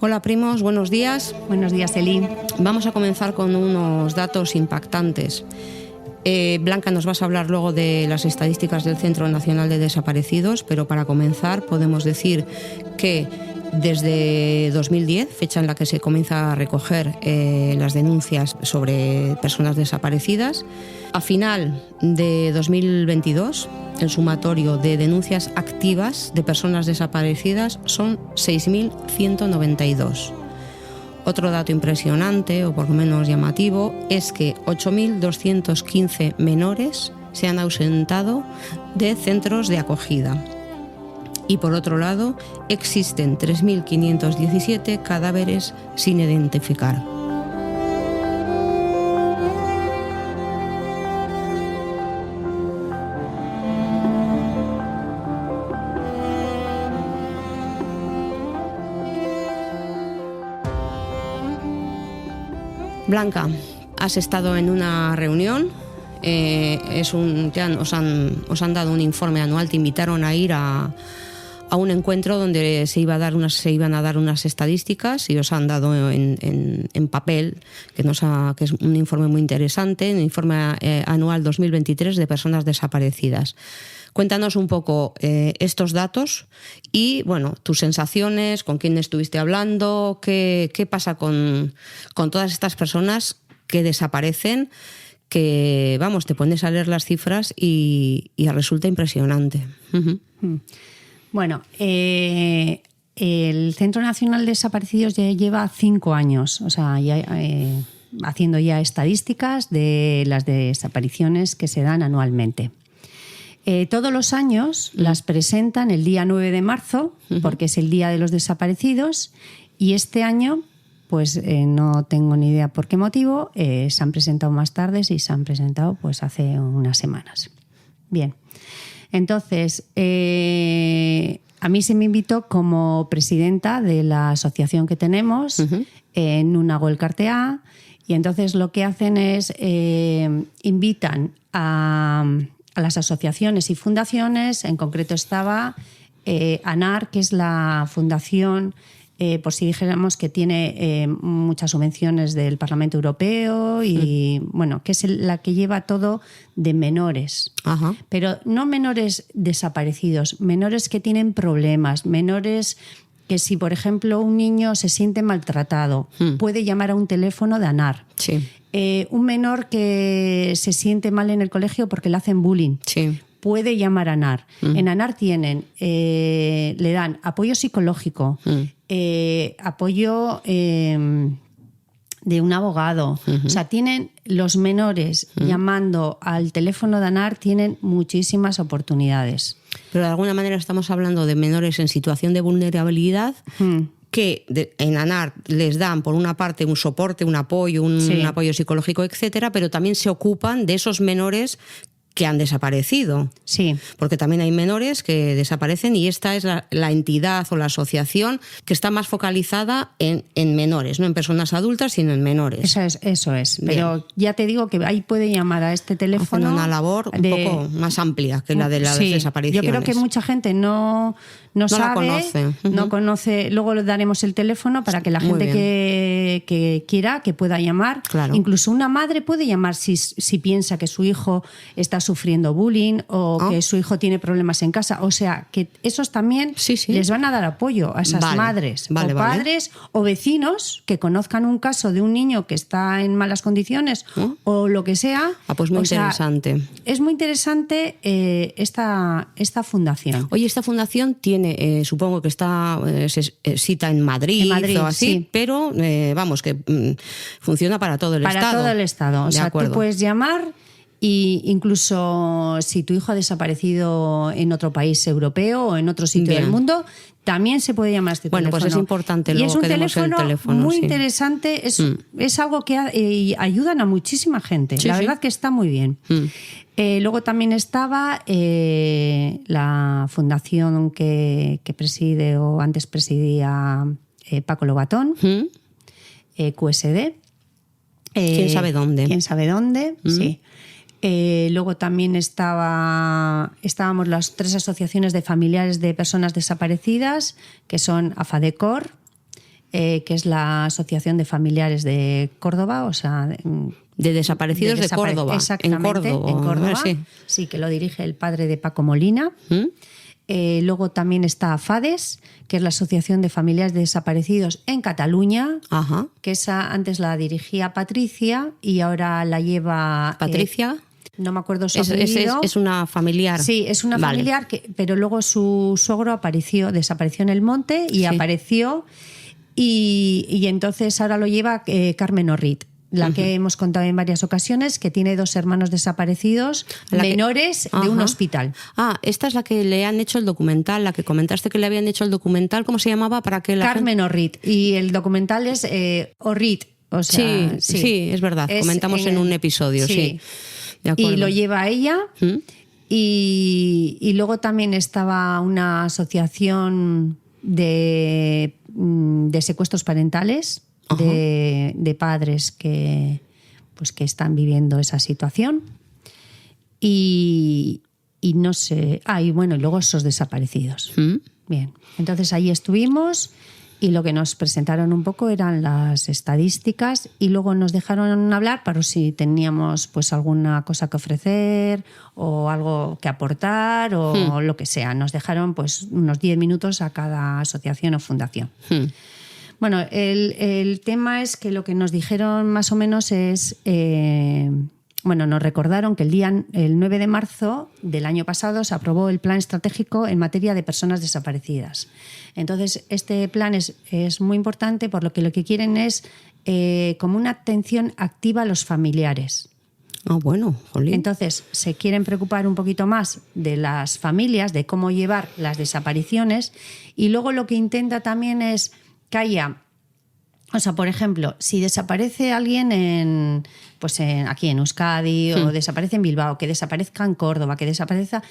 Hola primos, buenos días. Buenos días, Eli. Vamos a comenzar con unos datos impactantes. Blanca, nos vas a hablar luego de las estadísticas del Centro Nacional de Desaparecidos, pero para comenzar podemos decir que desde 2010, fecha en la que se comienza a recoger las denuncias sobre personas desaparecidas, a final de 2022, el sumatorio de denuncias activas de personas desaparecidas son 6.192. Otro dato impresionante, o por lo menos llamativo, es que 8.215 menores se han ausentado de centros de acogida. Y por otro lado, existen 3.517 cadáveres sin identificar. Blanca, has estado en una reunión, ya os han dado un informe anual, te invitaron a ir a un encuentro donde se iban a dar unas estadísticas y os han dado en papel, que es un informe muy interesante, un informe anual 2023 de personas desaparecidas. Cuéntanos un poco estos datos y, bueno, tus sensaciones, con quién estuviste hablando, qué pasa con todas estas personas que desaparecen, que, vamos, te pones a leer las cifras y resulta impresionante. Uh-huh. Bueno, el Centro Nacional de Desaparecidos ya lleva 5 años, o sea, ya, haciendo ya estadísticas de las desapariciones que se dan anualmente. Todos los años las presentan el día 9 de marzo, porque es el Día de los Desaparecidos, y este año, pues no tengo ni idea por qué motivo, se han presentado más tarde y se han presentado pues hace unas semanas. Bien, entonces, a mí se me invitó como presidenta de la asociación que tenemos en Unago Elkartea, y entonces lo que hacen es invitan a las asociaciones y fundaciones. En concreto estaba ANAR, que es la fundación, por si dijéramos que tiene muchas subvenciones del Parlamento Europeo y bueno, que es la que lleva todo de menores. Ajá. Pero no menores desaparecidos, menores que tienen problemas, menores que si, por ejemplo, un niño se siente maltratado, puede llamar a un teléfono de ANAR. Sí. Un menor que se siente mal en el colegio porque le hacen bullying, sí, puede llamar a ANAR. En ANAR le dan apoyo psicológico, apoyo de un abogado. O sea, tienen los menores llamando al teléfono de ANAR, tienen muchísimas oportunidades. Pero de alguna manera estamos hablando de menores en situación de vulnerabilidad que en ANAR les dan, por una parte, un soporte, un apoyo, un apoyo psicológico, etcétera, pero también se ocupan de esos menores que han desaparecido. Sí. Porque también hay menores que desaparecen y esta es la entidad o la asociación que está más focalizada en menores, no en personas adultas, sino en menores. Eso es. Bien. Pero ya te digo que ahí puede llamar a este teléfono. Hacen una labor un poco más amplia que la de las desapariciones. Yo creo que mucha gente no sabe, la conoce. No conoce. Luego le daremos el teléfono para que la gente que quiera, que pueda llamar. Claro. Incluso una madre puede llamar si piensa que su hijo está sufriendo bullying o que su hijo tiene problemas en casa. O sea, que esos también les van a dar apoyo a esas madres o padres o vecinos que conozcan un caso de un niño que está en malas condiciones o lo que sea. Pues muy interesante. Es muy interesante esta fundación. Oye, esta fundación tiene, supongo que se cita en Madrid o así, pero vamos, que funciona para todo el Estado. Para todo el Estado. O sea, tú puedes llamar. Y incluso si tu hijo ha desaparecido en otro país europeo o en otro sitio del mundo, también se puede llamar a este teléfono. Bueno, pues es importante luego que demos el teléfono. Muy interesante, es algo que ayudan a muchísima gente. La verdad que está muy bien. Luego también estaba la fundación que preside o antes presidía Paco Lobatón, QSD. ¿Quién sabe dónde? ¿Quién sabe dónde? Sí. Luego también estábamos las 3 asociaciones de familiares de personas desaparecidas, que son AFADECOR, que es la Asociación de Familiares de Córdoba, o sea... De desaparecidos de Córdoba. Exactamente, en Córdoba. Sí, que lo dirige el padre de Paco Molina. Luego también está FADES, que es la Asociación de Familiares de Desaparecidos en Cataluña, que esa antes la dirigía Patricia y ahora la lleva... ¿Patricia? No me acuerdo su apellido. Es una familiar. Sí, es una familiar, pero luego su suegro desapareció en el monte y apareció y entonces ahora lo lleva Carmen Orrit. La que hemos contado en varias ocasiones, que tiene 2 hermanos desaparecidos menores de un hospital. Esta es la que le han hecho el documental, la que comentaste que le habían hecho el documental. ¿Cómo se llamaba? Para que Carmen Orrit. Y el documental es Orrit. O sea, sí, es verdad. Comentamos en un episodio, sí. De acuerdo. Y lo lleva ella. Y luego también estaba una asociación de secuestros parentales. De padres que están viviendo esa situación y no sé... y bueno, y luego esos desaparecidos. Bien, entonces ahí estuvimos y lo que nos presentaron un poco eran las estadísticas y luego nos dejaron hablar para si teníamos pues alguna cosa que ofrecer o algo que aportar o lo que sea. Nos dejaron pues unos 10 minutos a cada asociación o fundación. Bueno, el tema es que lo que nos dijeron más o menos es... nos recordaron que el 9 de marzo del año pasado se aprobó el Plan Estratégico en materia de personas desaparecidas. Entonces, este plan es muy importante por lo que quieren es como una atención activa a los familiares. Bueno, jolín. Entonces, se quieren preocupar un poquito más de las familias, de cómo llevar las desapariciones y luego lo que intenta también es que haya, o sea, por ejemplo, si desaparece alguien aquí en Euskadi o desaparece en Bilbao, que desaparezca en Córdoba, que desaparezca,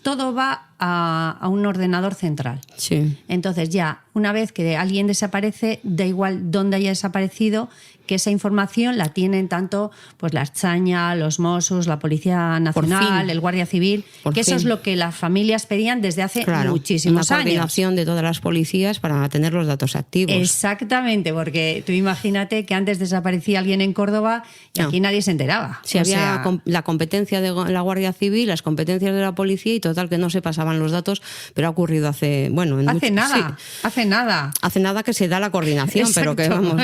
todo va a un ordenador central. Sí. Entonces ya, una vez que alguien desaparece, da igual dónde haya desaparecido, que esa información la tienen tanto pues la Ertzaintza, los Mossos, la Policía Nacional, el Guardia Civil, eso es lo que las familias pedían desde hace muchísimos años. Una coordinación de todas las policías para tener los datos activos. Exactamente, porque tú imagínate que antes desaparecía alguien en Córdoba y aquí nadie se enteraba. Si había la competencia de la Guardia Civil, las competencias de la policía y total que no se pasaban los datos, pero ha ocurrido hace nada. Hace nada que se da la coordinación. Exacto, pero que vamos.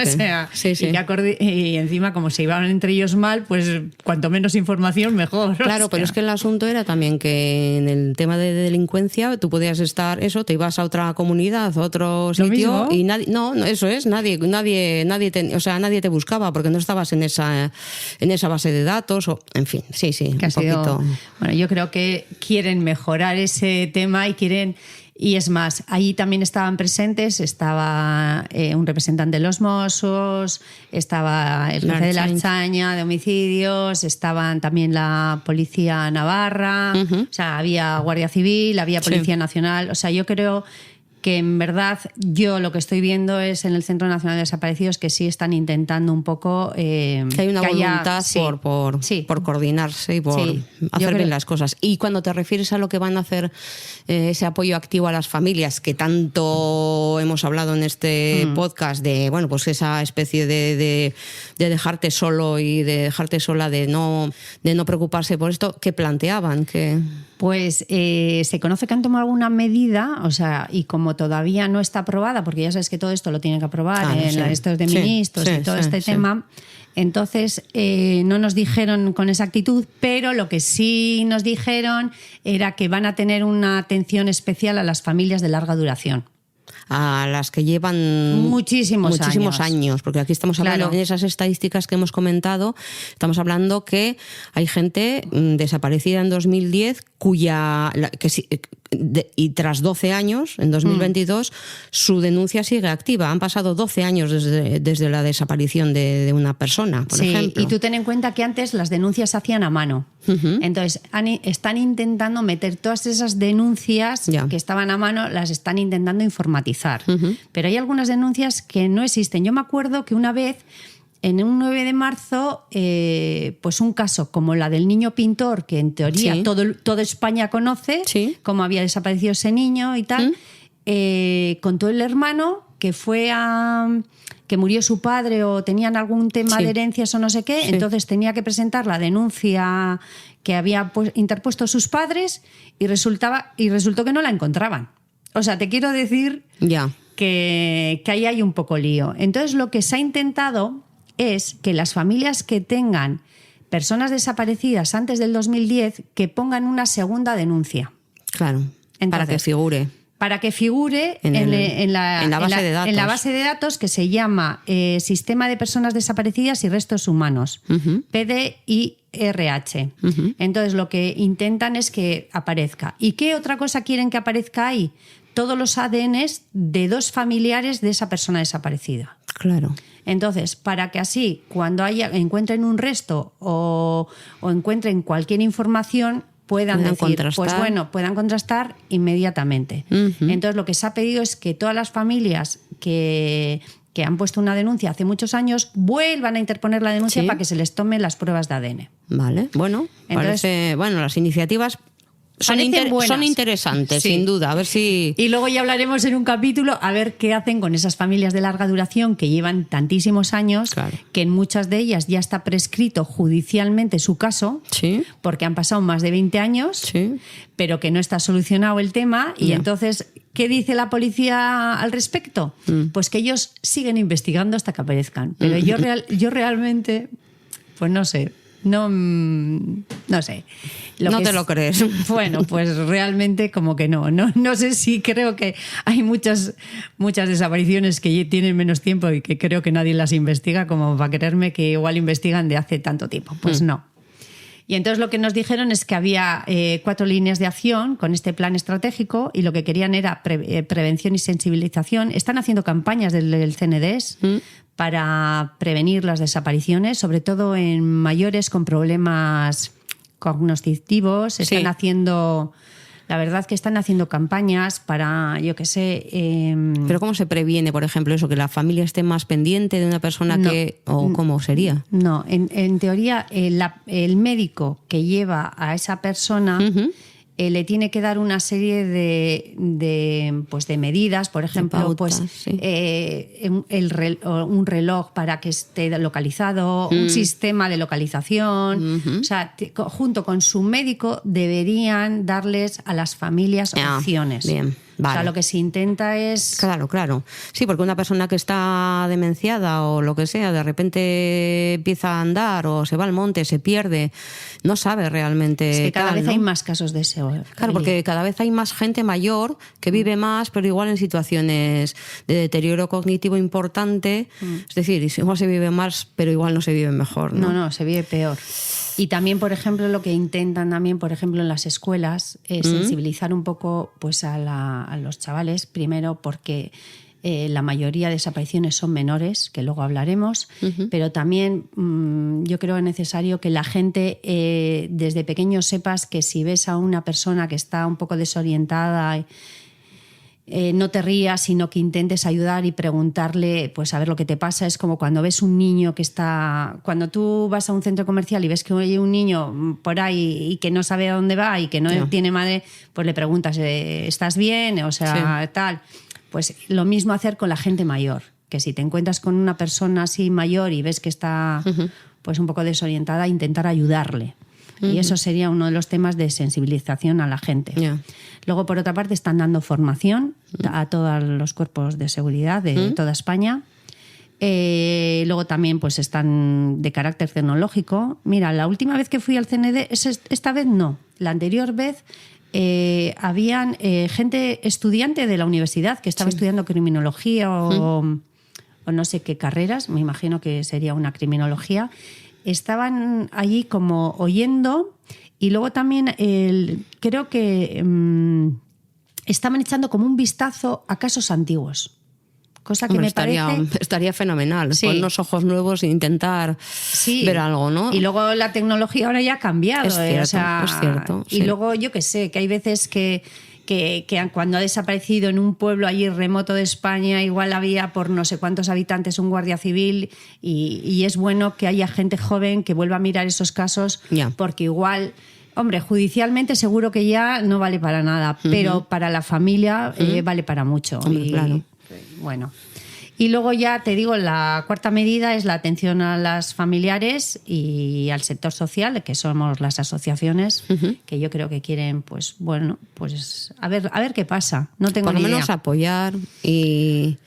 Y encima, como se iban entre ellos mal, pues cuanto menos información, mejor. Claro, pero es que el asunto era también que en el tema de delincuencia tú podías estar, te ibas a otra comunidad, a otro sitio y nadie te buscaba porque no estabas en esa base de datos, en fin, sí, que un poquito. Bueno, yo creo que quieren mejorar ese tema y es más, ahí también estaban presentes, estaba un representante de los Mossos, estaba el jefe de la Ertzaintza de homicidios, estaban también la Policía Navarra, o sea, había Guardia Civil, había Policía Nacional, o sea, yo creo que en verdad yo lo que estoy viendo es en el Centro Nacional de Desaparecidos que sí están intentando un poco... que hay una voluntad por coordinarse y por hacer bien las cosas. Y cuando te refieres a lo que van a hacer ese apoyo activo a las familias, que tanto hemos hablado en este podcast de, pues esa especie de dejarte solo y de dejarte sola, de no preocuparse por esto, ¿qué planteaban? Pues se conoce que han tomado alguna medida, o sea, y como todavía no está aprobada, porque ya sabes que todo esto lo tienen que aprobar estos de ministros y todo este tema, entonces no nos dijeron con exactitud, pero lo que sí nos dijeron era que van a tener una atención especial a las familias de larga duración. A las que llevan muchísimos años, porque aquí estamos hablando en esas estadísticas que hemos comentado, estamos hablando que hay gente desaparecida en 2010 y tras 12 años, en 2022, su denuncia sigue activa. Han pasado 12 años desde la desaparición de una persona, por ejemplo. Y tú ten en cuenta que antes las denuncias se hacían a mano. Entonces, están intentando meter todas esas denuncias que estaban a mano, las están intentando informatizar. Pero hay algunas denuncias que no existen. Yo me acuerdo que una vez, en un 9 de marzo, pues un caso como la del niño pintor, que en teoría toda España conoce, cómo había desaparecido ese niño y tal, contó el hermano que que murió su padre o tenían algún tema Sí. de herencias o no sé qué, Sí. entonces tenía que presentar la denuncia que había interpuesto sus padres y resultó que no la encontraban. O sea, te quiero decir Ya. que ahí hay un poco lío. Entonces, lo que se ha intentado es que las familias que tengan personas desaparecidas antes del 2010 que pongan una segunda denuncia. Claro. Para que Entonces, figure. Para que figure En la base de datos. En la base de datos que se llama Sistema de Personas Desaparecidas y Restos Humanos, PDIRH. Entonces, lo que intentan es que aparezca. ¿Y qué otra cosa quieren que aparezca ahí? Todos los ADNs de 2 familiares de esa persona desaparecida. Claro. Entonces, para que así, cuando encuentren un resto o encuentren cualquier información, puedan decir, contrastar. pues bueno, puedan contrastar inmediatamente. Entonces, lo que se ha pedido es que todas las familias que han puesto una denuncia hace muchos años vuelvan a interponer la denuncia Sí. para que se les tomen las pruebas de ADN. Vale. Bueno, Entonces, las iniciativas parecen buenas. son interesantes, Sí. sin duda. A ver si... Y luego ya hablaremos en un capítulo a ver qué hacen con esas familias de larga duración que llevan tantísimos años, Claro. que en muchas de ellas ya está prescrito judicialmente su caso, Sí. porque han pasado más de 20 años, Sí. pero que no está solucionado el tema. Y Ya. entonces, ¿qué dice la policía al respecto? Pues que ellos siguen investigando hasta que aparezcan. Pero yo realmente, pues no sé. No sé. No que te lo crees. Bueno, pues realmente como que no sé si creo que hay muchas desapariciones que tienen menos tiempo y que creo que nadie las investiga, como para creerme que igual investigan de hace tanto tiempo. Pues no. Y entonces lo que nos dijeron es que había 4 líneas de acción con este plan estratégico y lo que querían era prevención y sensibilización. Están haciendo campañas del CNDES para prevenir las desapariciones, sobre todo en mayores con problemas cognitivos. Sí. La verdad que están haciendo campañas para, yo qué sé... Pero ¿cómo se previene, por ejemplo, eso? ¿Que la familia esté más pendiente de una persona No. que... o cómo sería? No, en teoría el médico que lleva a esa persona le tiene que dar una serie de medidas, por ejemplo, pautas, sí. Un reloj para que esté localizado, un sistema de localización. O sea, junto con su médico deberían darles a las familias opciones. Bien, vale. O sea, lo que se intenta es... Claro. Sí, porque una persona que está demenciada o lo que sea, de repente empieza a andar o se va al monte, se pierde, no sabe realmente. Es que cada vez ¿no? hay más casos de ese. Claro, porque cada vez hay más gente mayor que vive más, pero igual en situaciones de deterioro cognitivo importante. Es decir, igual se vive más, pero igual no se vive mejor. No, se vive peor. Y también, por ejemplo, lo que intentan también, por ejemplo, en las escuelas es sensibilizar un poco pues a los chavales, primero porque la mayoría de desapariciones son menores, que luego hablaremos, pero también yo creo que es necesario que la gente desde pequeños sepas que si ves a una persona que está un poco desorientada, no te rías, sino que intentes ayudar y preguntarle, pues a ver lo que te pasa. Es como cuando ves un niño que está... Cuando tú vas a un centro comercial y ves que hay un niño por ahí y que no sabe a dónde va y que no tiene madre, pues le preguntas, ¿estás bien? O sea, tal. Pues lo mismo hacer con la gente mayor, que si te encuentras con una persona así mayor y ves que está pues un poco desorientada, intentar ayudarle. Y eso sería uno de los temas de sensibilización a la gente. Luego, por otra parte, están dando formación a todos los cuerpos de seguridad de toda España. Luego también pues están de carácter tecnológico. Mira, la última vez que fui al CND, esta vez no. La anterior vez habían gente estudiante de la universidad que estaba estudiando criminología o no sé qué carreras, me imagino que sería una criminología. Estaban allí como oyendo y luego también creo que estaban echando como un vistazo a casos antiguos. Cosa que me parece... Estaría fenomenal, Sí. con unos ojos nuevos e intentar ver algo, ¿no? Y luego la tecnología ahora ya ha cambiado. Es cierto, o sea, es cierto, Y sí. luego yo que sé, que hay veces que cuando ha desaparecido en un pueblo allí remoto de España, igual había por no sé cuántos habitantes un guardia civil y es bueno que haya gente joven que vuelva a mirar esos casos porque igual... Hombre, judicialmente seguro que ya no vale para nada, pero para la familia vale para mucho. Hombre, claro. Bueno. Y luego ya te digo, la cuarta medida es la atención a las familiares y al sector social, que somos las asociaciones, que yo creo que quieren, pues bueno, pues a ver qué pasa. No tengo por lo ni menos idea. apoyar y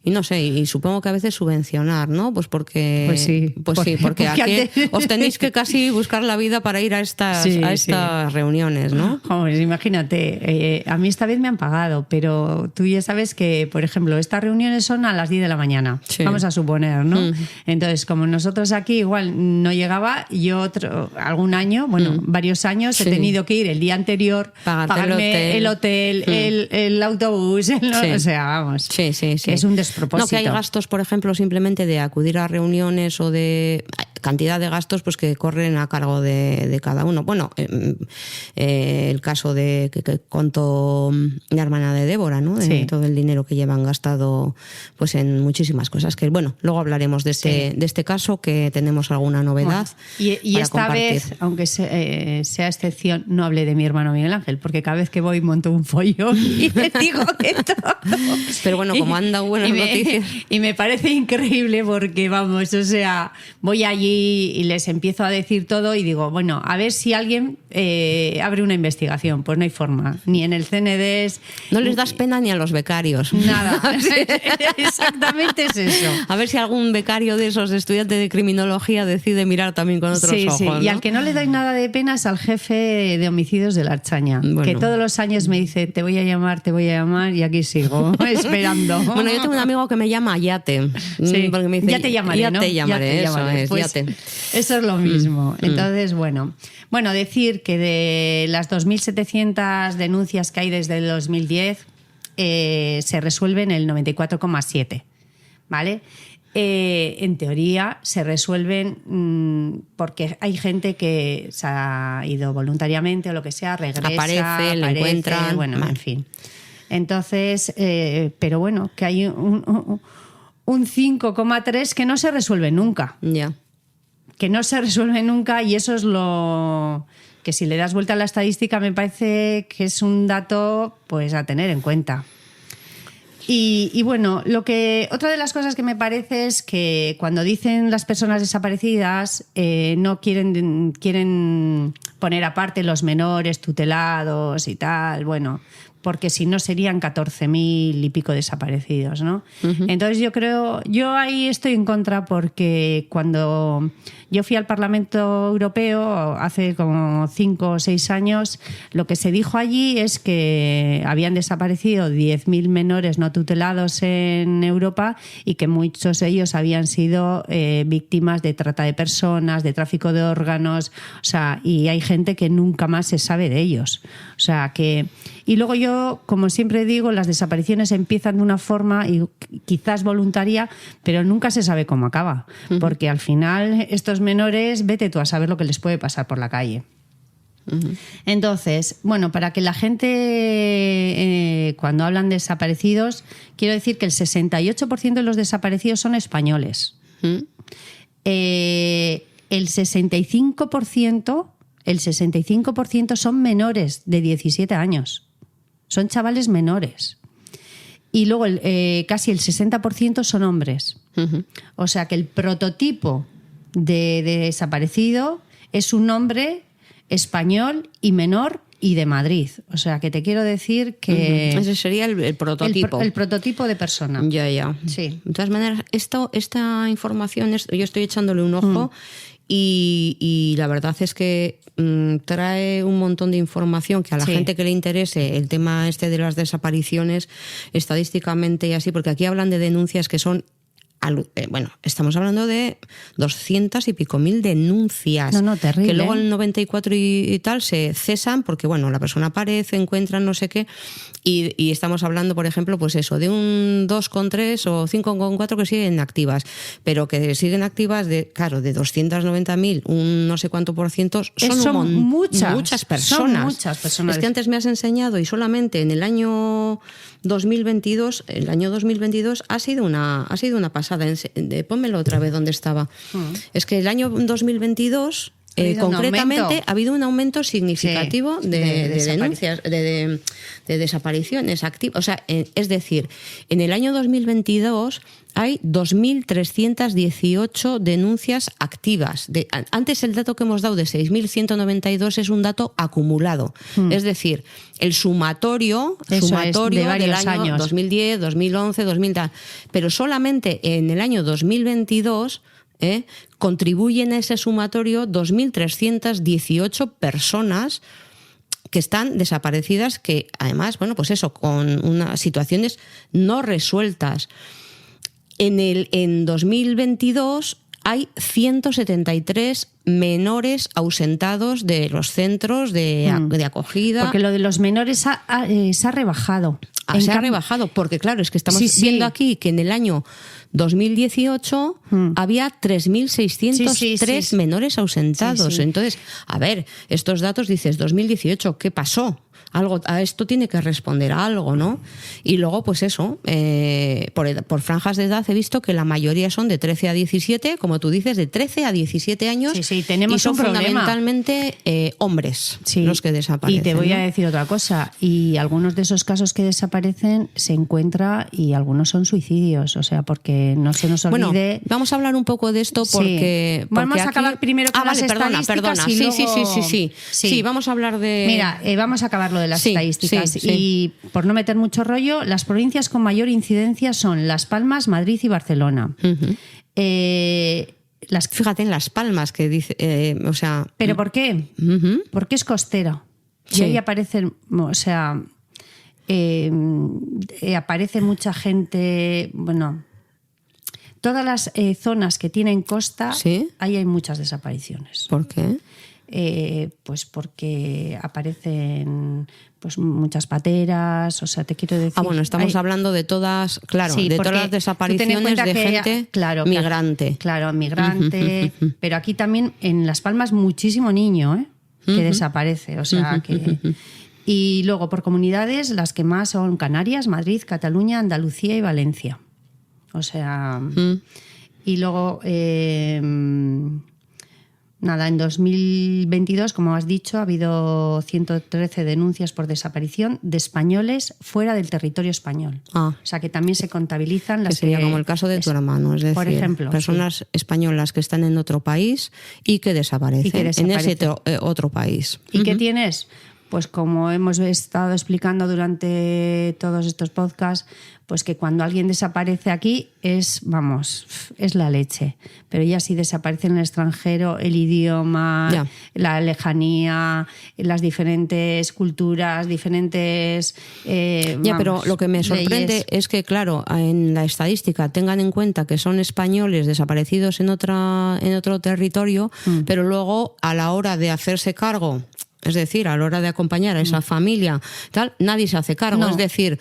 no sé, y supongo que a veces subvencionar, ¿no? Pues porque porque aquí antes... os tenéis que casi buscar la vida para ir a estas reuniones, ¿no? Pues imagínate, a mí esta vez me han pagado, pero tú ya sabes que, por ejemplo, estas reuniones son a las 10 de la mañana, vamos a suponer, ¿no? Entonces, como nosotros aquí igual no llegaba, yo algún año, varios años, he tenido que ir el día anterior, pagarme el hotel, el autobús, o sea, vamos, que es un despropósito. No, que hay gastos, por ejemplo, simplemente de acudir a reuniones o de cantidad de gastos pues que corren a cargo de cada uno. Bueno, el caso de que contó la hermana de Débora, ¿no? De todo el dinero que llevan gastado pues en muchísimas cosas. Que bueno, luego hablaremos de este caso, que tenemos alguna novedad. Bueno, y esta compartir. Vez, aunque sea excepción, no hablé de mi hermano Miguel Ángel, porque cada vez que voy monto un follón y le digo de todo. Pero bueno, como han dado buenas noticias. Y me parece increíble porque, vamos, o sea, voy allí y les empiezo a decir todo y digo, bueno, a ver si alguien abre una investigación. Pues no hay forma, ni en el CNDES. No les das pena ni a los becarios. Nada, exactamente es eso. A ver si algún becario de esos estudiantes de criminología decide mirar también con otros ojos. ¿no? Y al que no le doy nada de pena es al jefe de homicidios de la Archaña, que todos los años me dice, te voy a llamar, y aquí sigo esperando. Bueno, yo tengo un amigo que me llama Yate. Porque me dice, ya te llamaré, ya ¿no? te llamaré, eso es, pues Yate. Eso es lo mismo. Entonces, bueno, decir que de las 2.700 denuncias que hay desde el 2010, se resuelven el 94,7%, ¿vale? En teoría se resuelven porque hay gente que se ha ido voluntariamente o lo que sea, regresa, aparece, lo encuentran, bueno, en fin. Entonces, pero bueno, que hay un 5,3% que no se resuelve nunca. Ya. Que no se resuelve nunca, y eso es lo que, si le das vuelta a la estadística, me parece que es un dato pues a tener en cuenta. Y bueno, otra de las cosas que me parece es que cuando dicen las personas desaparecidas, no quieren poner aparte los menores tutelados y tal, bueno, porque si no serían 14.000 y pico desaparecidos, ¿no? Entonces yo ahí estoy en contra, porque cuando yo fui al Parlamento Europeo hace como 5 o 6 años, lo que se dijo allí es que habían desaparecido 10.000 menores no tutelados en Europa y que muchos de ellos habían sido víctimas de trata de personas, de tráfico de órganos, o sea, y hay gente que nunca más se sabe de ellos. O sea, que... Y luego yo, como siempre digo, las desapariciones empiezan de una forma y quizás voluntaria, pero nunca se sabe cómo acaba, porque al final estos menores, vete tú a saber lo que les puede pasar por la calle. Entonces, bueno, para que la gente, cuando hablan de desaparecidos, quiero decir que el 68% de los desaparecidos son españoles. El 65% son menores de 17 años. Son chavales menores. Y luego casi el 60% son hombres. O sea que el prototipo de desaparecido es un hombre español y menor y de Madrid. O sea que te quiero decir que... Ese sería el prototipo. El prototipo de persona. Ya. Sí. De todas maneras, esta información, yo estoy echándole un ojo y la verdad es que trae un montón de información que a la gente que le interese el tema de las desapariciones estadísticamente y así, porque aquí hablan de denuncias que son... bueno, estamos hablando de 200 y pico mil denuncias. No, terrible. Que luego en el 94 y tal se cesan porque, bueno, la persona aparece, encuentran no sé qué, y estamos hablando, por ejemplo, pues eso, de un 2,3 o 5,4 que siguen activas, pero que siguen activas de 290.000, un no sé cuánto por ciento, son muchas personas. Son muchas personas. Es que antes me has enseñado y solamente en el año 2022, ha sido una pasada. Pónmelo otra vez donde estaba. Es que el año 2022 concretamente ha habido un aumento significativo de denuncias, de desapariciones activas. O sea, es decir, en el año 2022 hay 2.318 denuncias activas. Antes el dato que hemos dado de 6.192 es un dato acumulado. Es decir, el sumatorio del año años. 2010, 2011, 2000, pero solamente en el año 2022 contribuyen a ese sumatorio 2.318 personas que están desaparecidas, que además, bueno, pues eso, con unas situaciones no resueltas. En 2022 hay 173 menores ausentados de los centros de acogida. Porque lo de los menores se ha rebajado. Se ha rebajado, porque claro, es que estamos viendo aquí que en el año 2018 había 3.603 menores ausentados. Entonces, a ver, estos datos dices, 2018, ¿qué pasó? Algo, a esto tiene que responder a algo, ¿no? Y luego, pues eso, por franjas de edad he visto que la mayoría son de 13 a 17, como tú dices, de 13 a 17 años. Sí, tenemos y son un problema. Fundamentalmente hombres los que desaparecen. Y te voy a decir otra cosa, y algunos de esos casos que desaparecen se encuentra y algunos son suicidios, o sea, porque no se nos olvide... Bueno, vamos a hablar un poco de esto porque... Vamos a acabar primero con las estadísticas. Perdona. Y luego... Sí, vamos a hablar de... Mira, vamos a acabar de las estadísticas. Y por no meter mucho rollo, las provincias con mayor incidencia son Las Palmas, Madrid y Barcelona. Fíjate en Las Palmas que dice, o sea... ¿Pero por qué? Porque es costera. Y ahí aparecen, o sea, aparece mucha gente, bueno, todas las zonas que tienen costa, ahí hay muchas desapariciones. ¿Por qué? Pues porque aparecen pues muchas pateras, o sea, te quiero decir... bueno, estamos hablando de todas, claro, de todas las desapariciones de gente migrante. Claro, migrante, pero aquí también en Las Palmas muchísimo niño, que desaparece, o sea, que... Y luego por comunidades las que más son Canarias, Madrid, Cataluña, Andalucía y Valencia. O sea, y luego... Nada, en 2022, como has dicho, ha habido 113 denuncias por desaparición de españoles fuera del territorio español. O sea, que también se contabilizan las que... Sería como el caso de tu hermano, es decir, por ejemplo, personas españolas que están en otro país y que desaparecen, en ese otro país. ¿Y qué tienes? Pues como hemos estado explicando durante todos estos podcasts, pues que cuando alguien desaparece aquí es la leche. Pero ya si desaparece en el extranjero, el idioma, la lejanía, las diferentes culturas, diferentes... pero lo que me sorprende es que, claro, en la estadística tengan en cuenta que son españoles desaparecidos en otro territorio, pero luego a la hora de hacerse cargo... Es decir, a la hora de acompañar a esa familia, tal, nadie se hace cargo. Es decir,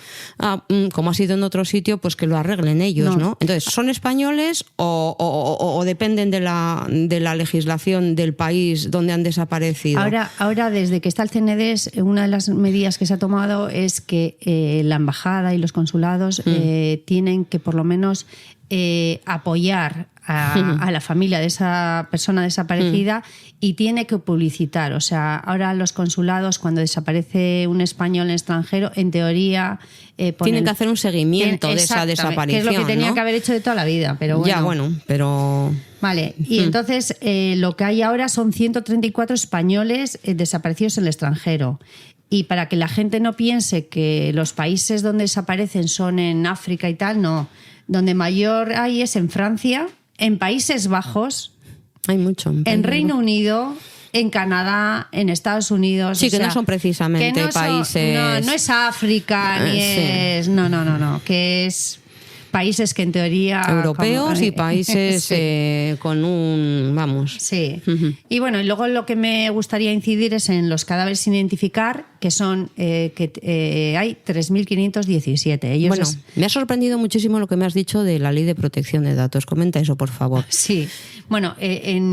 como ha sido en otro sitio, pues que lo arreglen ellos, ¿no? Entonces, ¿son españoles o dependen de la legislación del país donde han desaparecido? Ahora, desde que está el CNDES, una de las medidas que se ha tomado es que la embajada y los consulados tienen que por lo menos apoyar a la familia de esa persona desaparecida y tiene que publicitar. O sea, ahora los consulados, cuando desaparece un español en el extranjero, en teoría... tienen que hacer un seguimiento de esa desaparición, que es lo que tenía que haber hecho de toda la vida, pero bueno. Ya, bueno, pero... Vale, y entonces lo que hay ahora son 134 españoles desaparecidos en el extranjero. Y para que la gente no piense que los países donde desaparecen son en África y tal, no. Donde mayor hay es en Francia, en Países Bajos, hay mucho, en Reino Unido, en Canadá, en Estados Unidos. Sí, que no son precisamente países... No es África, ni es... No, que es... países que en teoría... Europeos y países con un... Vamos. Sí. Y bueno, y luego lo que me gustaría incidir es en los cadáveres sin identificar, que son hay 3.517. Me ha sorprendido muchísimo lo que me has dicho de la Ley de Protección de Datos. Comenta eso, por favor. Sí. Bueno,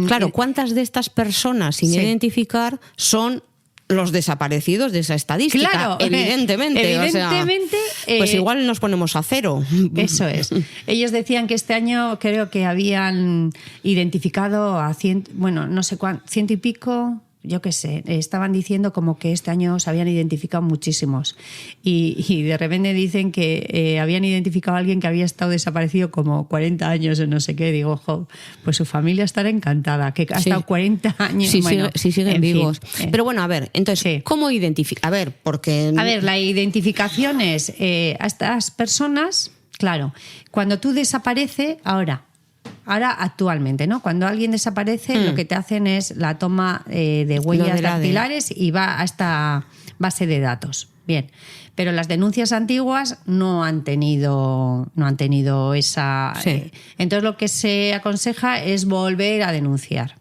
claro, ¿cuántas de estas personas sin identificar son los desaparecidos de esa estadística, Claro, evidentemente. evidentemente, pues igual nos ponemos a cero. Eso es. Ellos decían que este año creo que habían identificado a 100, bueno, no sé cuánto, 100 y pico, yo qué sé, estaban diciendo como que este año se habían identificado muchísimos y de repente dicen que habían identificado a alguien que había estado desaparecido como 40 años o no sé qué. Digo, jo, pues su familia estará encantada, que ha estado 40 años. Sí, bueno, sí siguen vivos. Fin. Pero bueno, a ver, entonces, ¿cómo identificar? A ver, porque... A ver, la identificación es a estas personas, claro, cuando tú desapareces, ahora actualmente, ¿no? Cuando alguien desaparece, lo que te hacen es la toma de huellas dactilares y va a esta base de datos. Bien, pero las denuncias antiguas no han tenido esa... Sí. Entonces lo que se aconseja es volver a denunciar.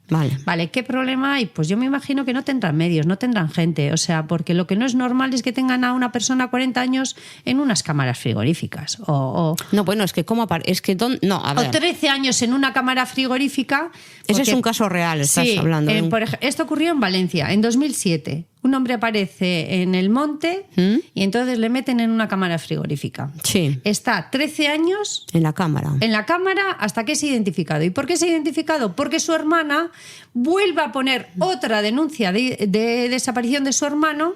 Vale, ¿qué problema hay? Pues yo me imagino que no tendrán medios, no tendrán gente, o sea, porque lo que no es normal es que tengan a una persona 40 años en unas cámaras frigoríficas o no, bueno, es que cómo es que no, a ver. O 13 años en una cámara frigorífica. Ese es un caso real, estás hablando. Por ejemplo, esto ocurrió en Valencia en 2007. Un hombre aparece en el monte y entonces le meten en una cámara frigorífica. Sí. Está 13 años en la cámara. En la cámara hasta que es identificado. ¿Y por qué es identificado? Porque su hermana vuelve a poner otra denuncia de desaparición de su hermano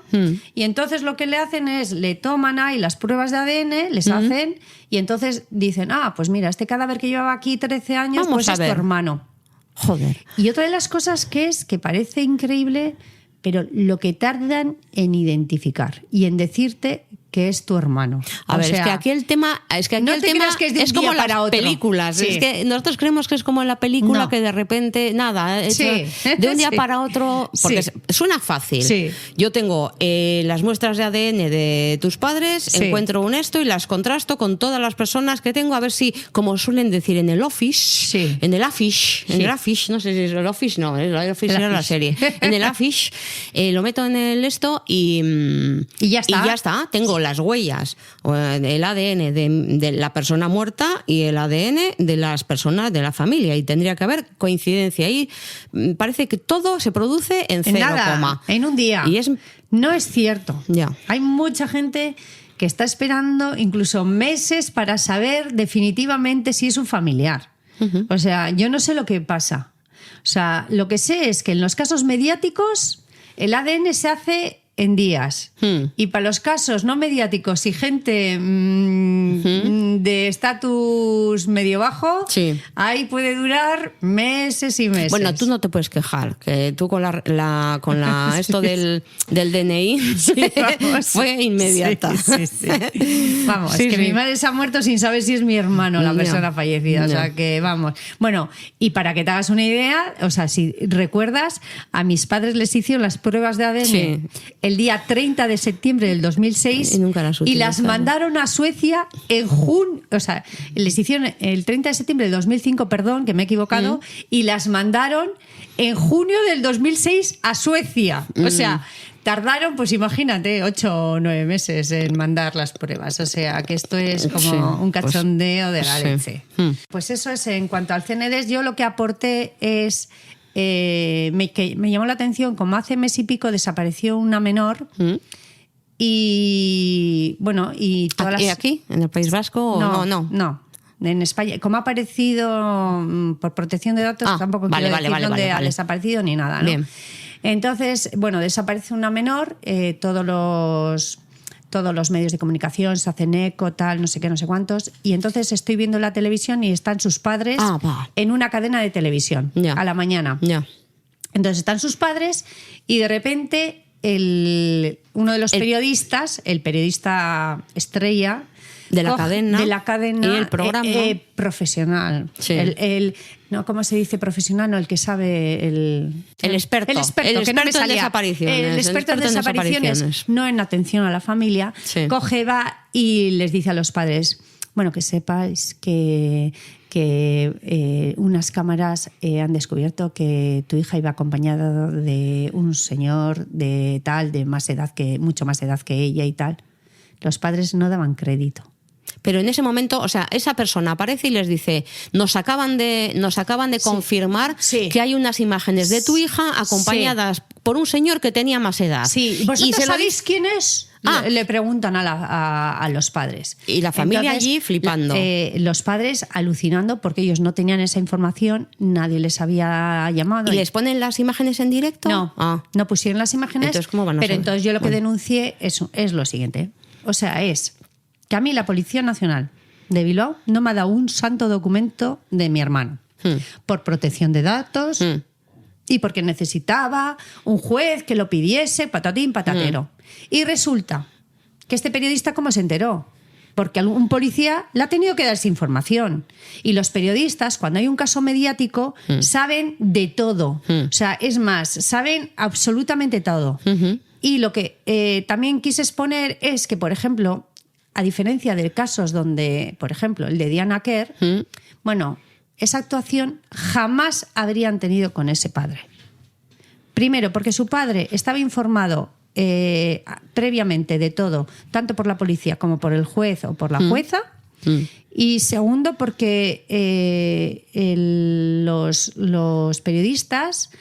y entonces lo que le hacen es, le toman ahí las pruebas de ADN, les hacen y entonces dicen, pues mira, este cadáver que llevaba aquí 13 años, Vamos pues es tu hermano. Joder. Y otra de las cosas que parece increíble, pero lo que tardan en identificar y en decirte que es tu hermano. A ver, es que aquí el tema es como las películas. Sí. Es que nosotros creemos que es como en la película que de repente, nada, de un día para otro, porque suena fácil. Sí. Yo tengo las muestras de ADN de tus padres, encuentro un esto y las contrasto con todas las personas que tengo, a ver si, como suelen decir en el Office, en el Office, no sé si es el Office, no, el Office era la serie. En el Office lo meto en el esto y ya está. Y ya está, tengo las huellas, el ADN de la persona muerta y el ADN de las personas de la familia, y tendría que haber coincidencia ahí. Parece que todo se produce en 0, en un día. Y no es cierto. Ya. Hay mucha gente que está esperando incluso meses para saber definitivamente si es un familiar. O sea, yo no sé lo que pasa. O sea, lo que sé es que en los casos mediáticos el ADN se hace en días. Y para los casos no mediáticos y gente de estatus medio bajo, ahí puede durar meses y meses. Bueno, tú no te puedes quejar, que tú con esto del DNI fue inmediata. Vamos, mi madre se ha muerto sin saber si es mi hermano la persona fallecida. O sea que vamos. Bueno, y para que te hagas una idea, o sea, si recuerdas, a mis padres les hicieron las pruebas de ADN el día 30 de septiembre del 2006 y las mandaron a Suecia en junio, o sea, les hicieron el 30 de septiembre del 2005, perdón, que me he equivocado, y las mandaron en junio del 2006 a Suecia. O sea, tardaron, pues imagínate, 8 o 9 meses en mandar las pruebas. O sea, que esto es como un cachondeo de la leche. Pues eso es, en cuanto al CNDS, yo lo que aporté es... me llamó la atención, como hace mes y pico desapareció una menor y bueno, y todas las... ¿Y aquí? ¿En el País Vasco? No. En España, como ha aparecido por protección de datos, tampoco quiero decir dónde ha desaparecido ni nada, ¿no? Bien. Entonces, bueno, desaparece una menor, todos los medios de comunicación se hacen eco, tal, no sé qué, no sé cuántos, y entonces estoy viendo la televisión y están sus padres en una cadena de televisión a la mañana. Entonces están sus padres y de repente uno de los periodistas, el periodista estrella de la cadena y el programa profesional, no, ¿cómo se dice profesional? No, el que sabe el experto que no me salía. En desapariciones. El experto en desapariciones, no en atención a la familia, coge, va y les dice a los padres, bueno, que sepáis que unas cámaras han descubierto que tu hija iba acompañada de un señor de mucho más edad que ella y tal. Los padres no daban crédito. Pero en ese momento, o sea, esa persona aparece y les dice, nos acaban de confirmar que hay unas imágenes de tu hija acompañadas por un señor que tenía más edad. Sí, ¿vosotros sabéis quién es? Le preguntan a los padres. Y la familia allí flipando. Los padres alucinando porque ellos no tenían esa información, nadie les había llamado. ¿Y les ponen las imágenes en directo? No, no pusieron las imágenes. Entonces, ¿cómo van a pero saber? entonces yo lo que denuncié es lo siguiente. O sea, es que a mí la Policía Nacional de Bilbao no me ha dado un santo documento de mi hermano. Por protección de datos y porque necesitaba un juez que lo pidiese, patatín, patatero. Y resulta que este periodista, ¿cómo se enteró? Porque algún policía le ha tenido que dar esa información. Y los periodistas, cuando hay un caso mediático, saben de todo. O sea, es más, saben absolutamente todo. Y lo que también quise exponer es que, por ejemplo, a diferencia de casos donde, por ejemplo, el de Diana Quer, bueno, esa actuación jamás habrían tenido con ese padre. Primero, porque su padre estaba informado previamente de todo, tanto por la policía como por el juez o por la jueza. Y segundo, porque los periodistas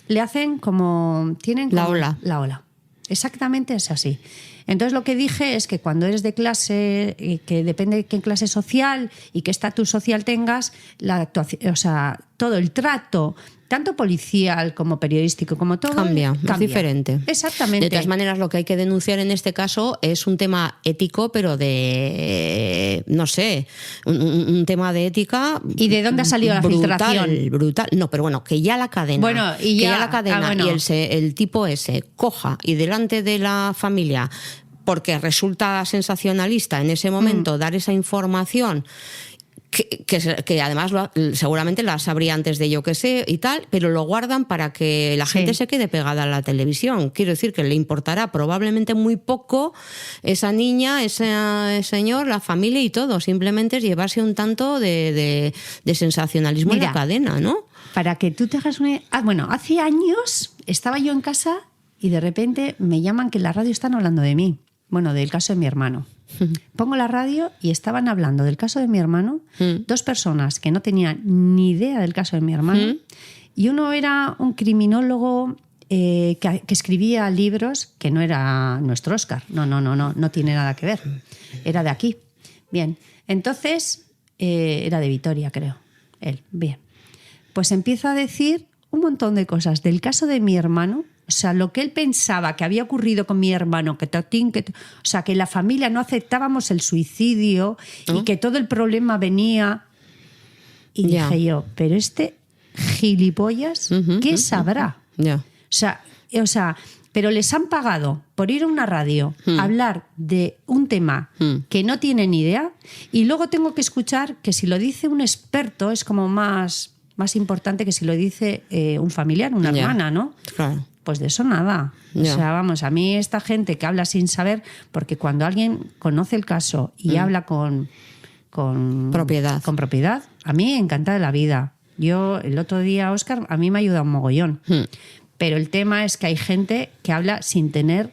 le hacen como... tienen como la ola. Exactamente es así. Entonces lo que dije es que cuando eres de clase, que depende de qué clase social y qué estatus social tengas, la actuación, o sea, todo el trato, tanto policial como periodístico, como todo, cambia. Es diferente. Exactamente. De todas maneras, lo que hay que denunciar en este caso es un tema ético, pero de, no sé, un tema de ética. ¿Y de dónde ha salido la filtración? Brutal. No, pero bueno, que ya la cadena, y el tipo ese coja y delante de la familia, porque resulta sensacionalista en ese momento dar esa información que además seguramente la sabría antes de yo que sé y tal, pero lo guardan para que la gente se quede pegada a la televisión. Quiero decir que le importará probablemente muy poco esa niña, ese señor, la familia y todo. Simplemente es llevarse un tanto de sensacionalismo en la cadena, ¿no? Para que tú te hagas una... bueno, hace años estaba yo en casa y de repente me llaman que en la radio están hablando de mí. Bueno, del caso de mi hermano. Pongo la radio y estaban hablando del caso de mi hermano, dos personas que no tenían ni idea del caso de mi hermano, y uno era un criminólogo que escribía libros, que no era nuestro Óscar, no tiene nada que ver, era de aquí. Bien, entonces era de Vitoria, creo, él, bien. Pues empieza a decir un montón de cosas del caso de mi hermano. O sea, lo que él pensaba que había ocurrido con mi hermano, o sea, que la familia no aceptábamos el suicidio y que todo el problema venía. Y dije yo, pero este gilipollas, ¿qué sabrá? O sea, pero les han pagado por ir a una radio a hablar de un tema que no tienen ni idea, y luego tengo que escuchar que si lo dice un experto es como más importante que si lo dice un familiar, una hermana, ¿no? Claro. Pues de eso nada. O sea, vamos, a mí esta gente que habla sin saber, porque cuando alguien conoce el caso y habla con propiedad, a mí encantada de la vida. Yo, el otro día, Óscar, a mí me ha ayudado un mogollón. Pero el tema es que hay gente que habla sin tener...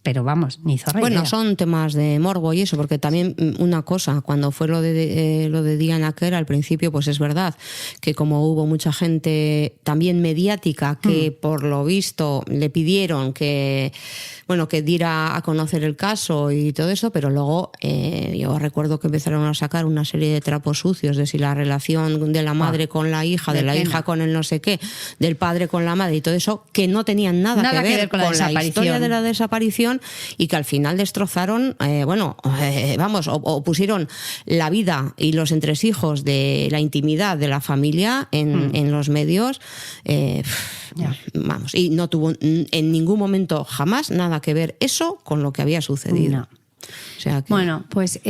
Pero vamos, ni zorra idea. Bueno, son temas de morbo y eso, porque también una cosa, cuando fue lo de Diana Quer al principio, pues es verdad que como hubo mucha gente también mediática que por lo visto le pidieron que diera a conocer el caso y todo eso, pero luego yo recuerdo que empezaron a sacar una serie de trapos sucios de si la relación de la madre con la hija, de la hija con el no sé qué, del padre con la madre y todo eso, que no tenían nada que ver con la historia de la desaparición, y que al final destrozaron, o pusieron la vida y los entresijos de la intimidad de la familia en los medios, y no tuvo en ningún momento jamás nada que ver eso con lo que había sucedido. No. O sea que... Bueno, pues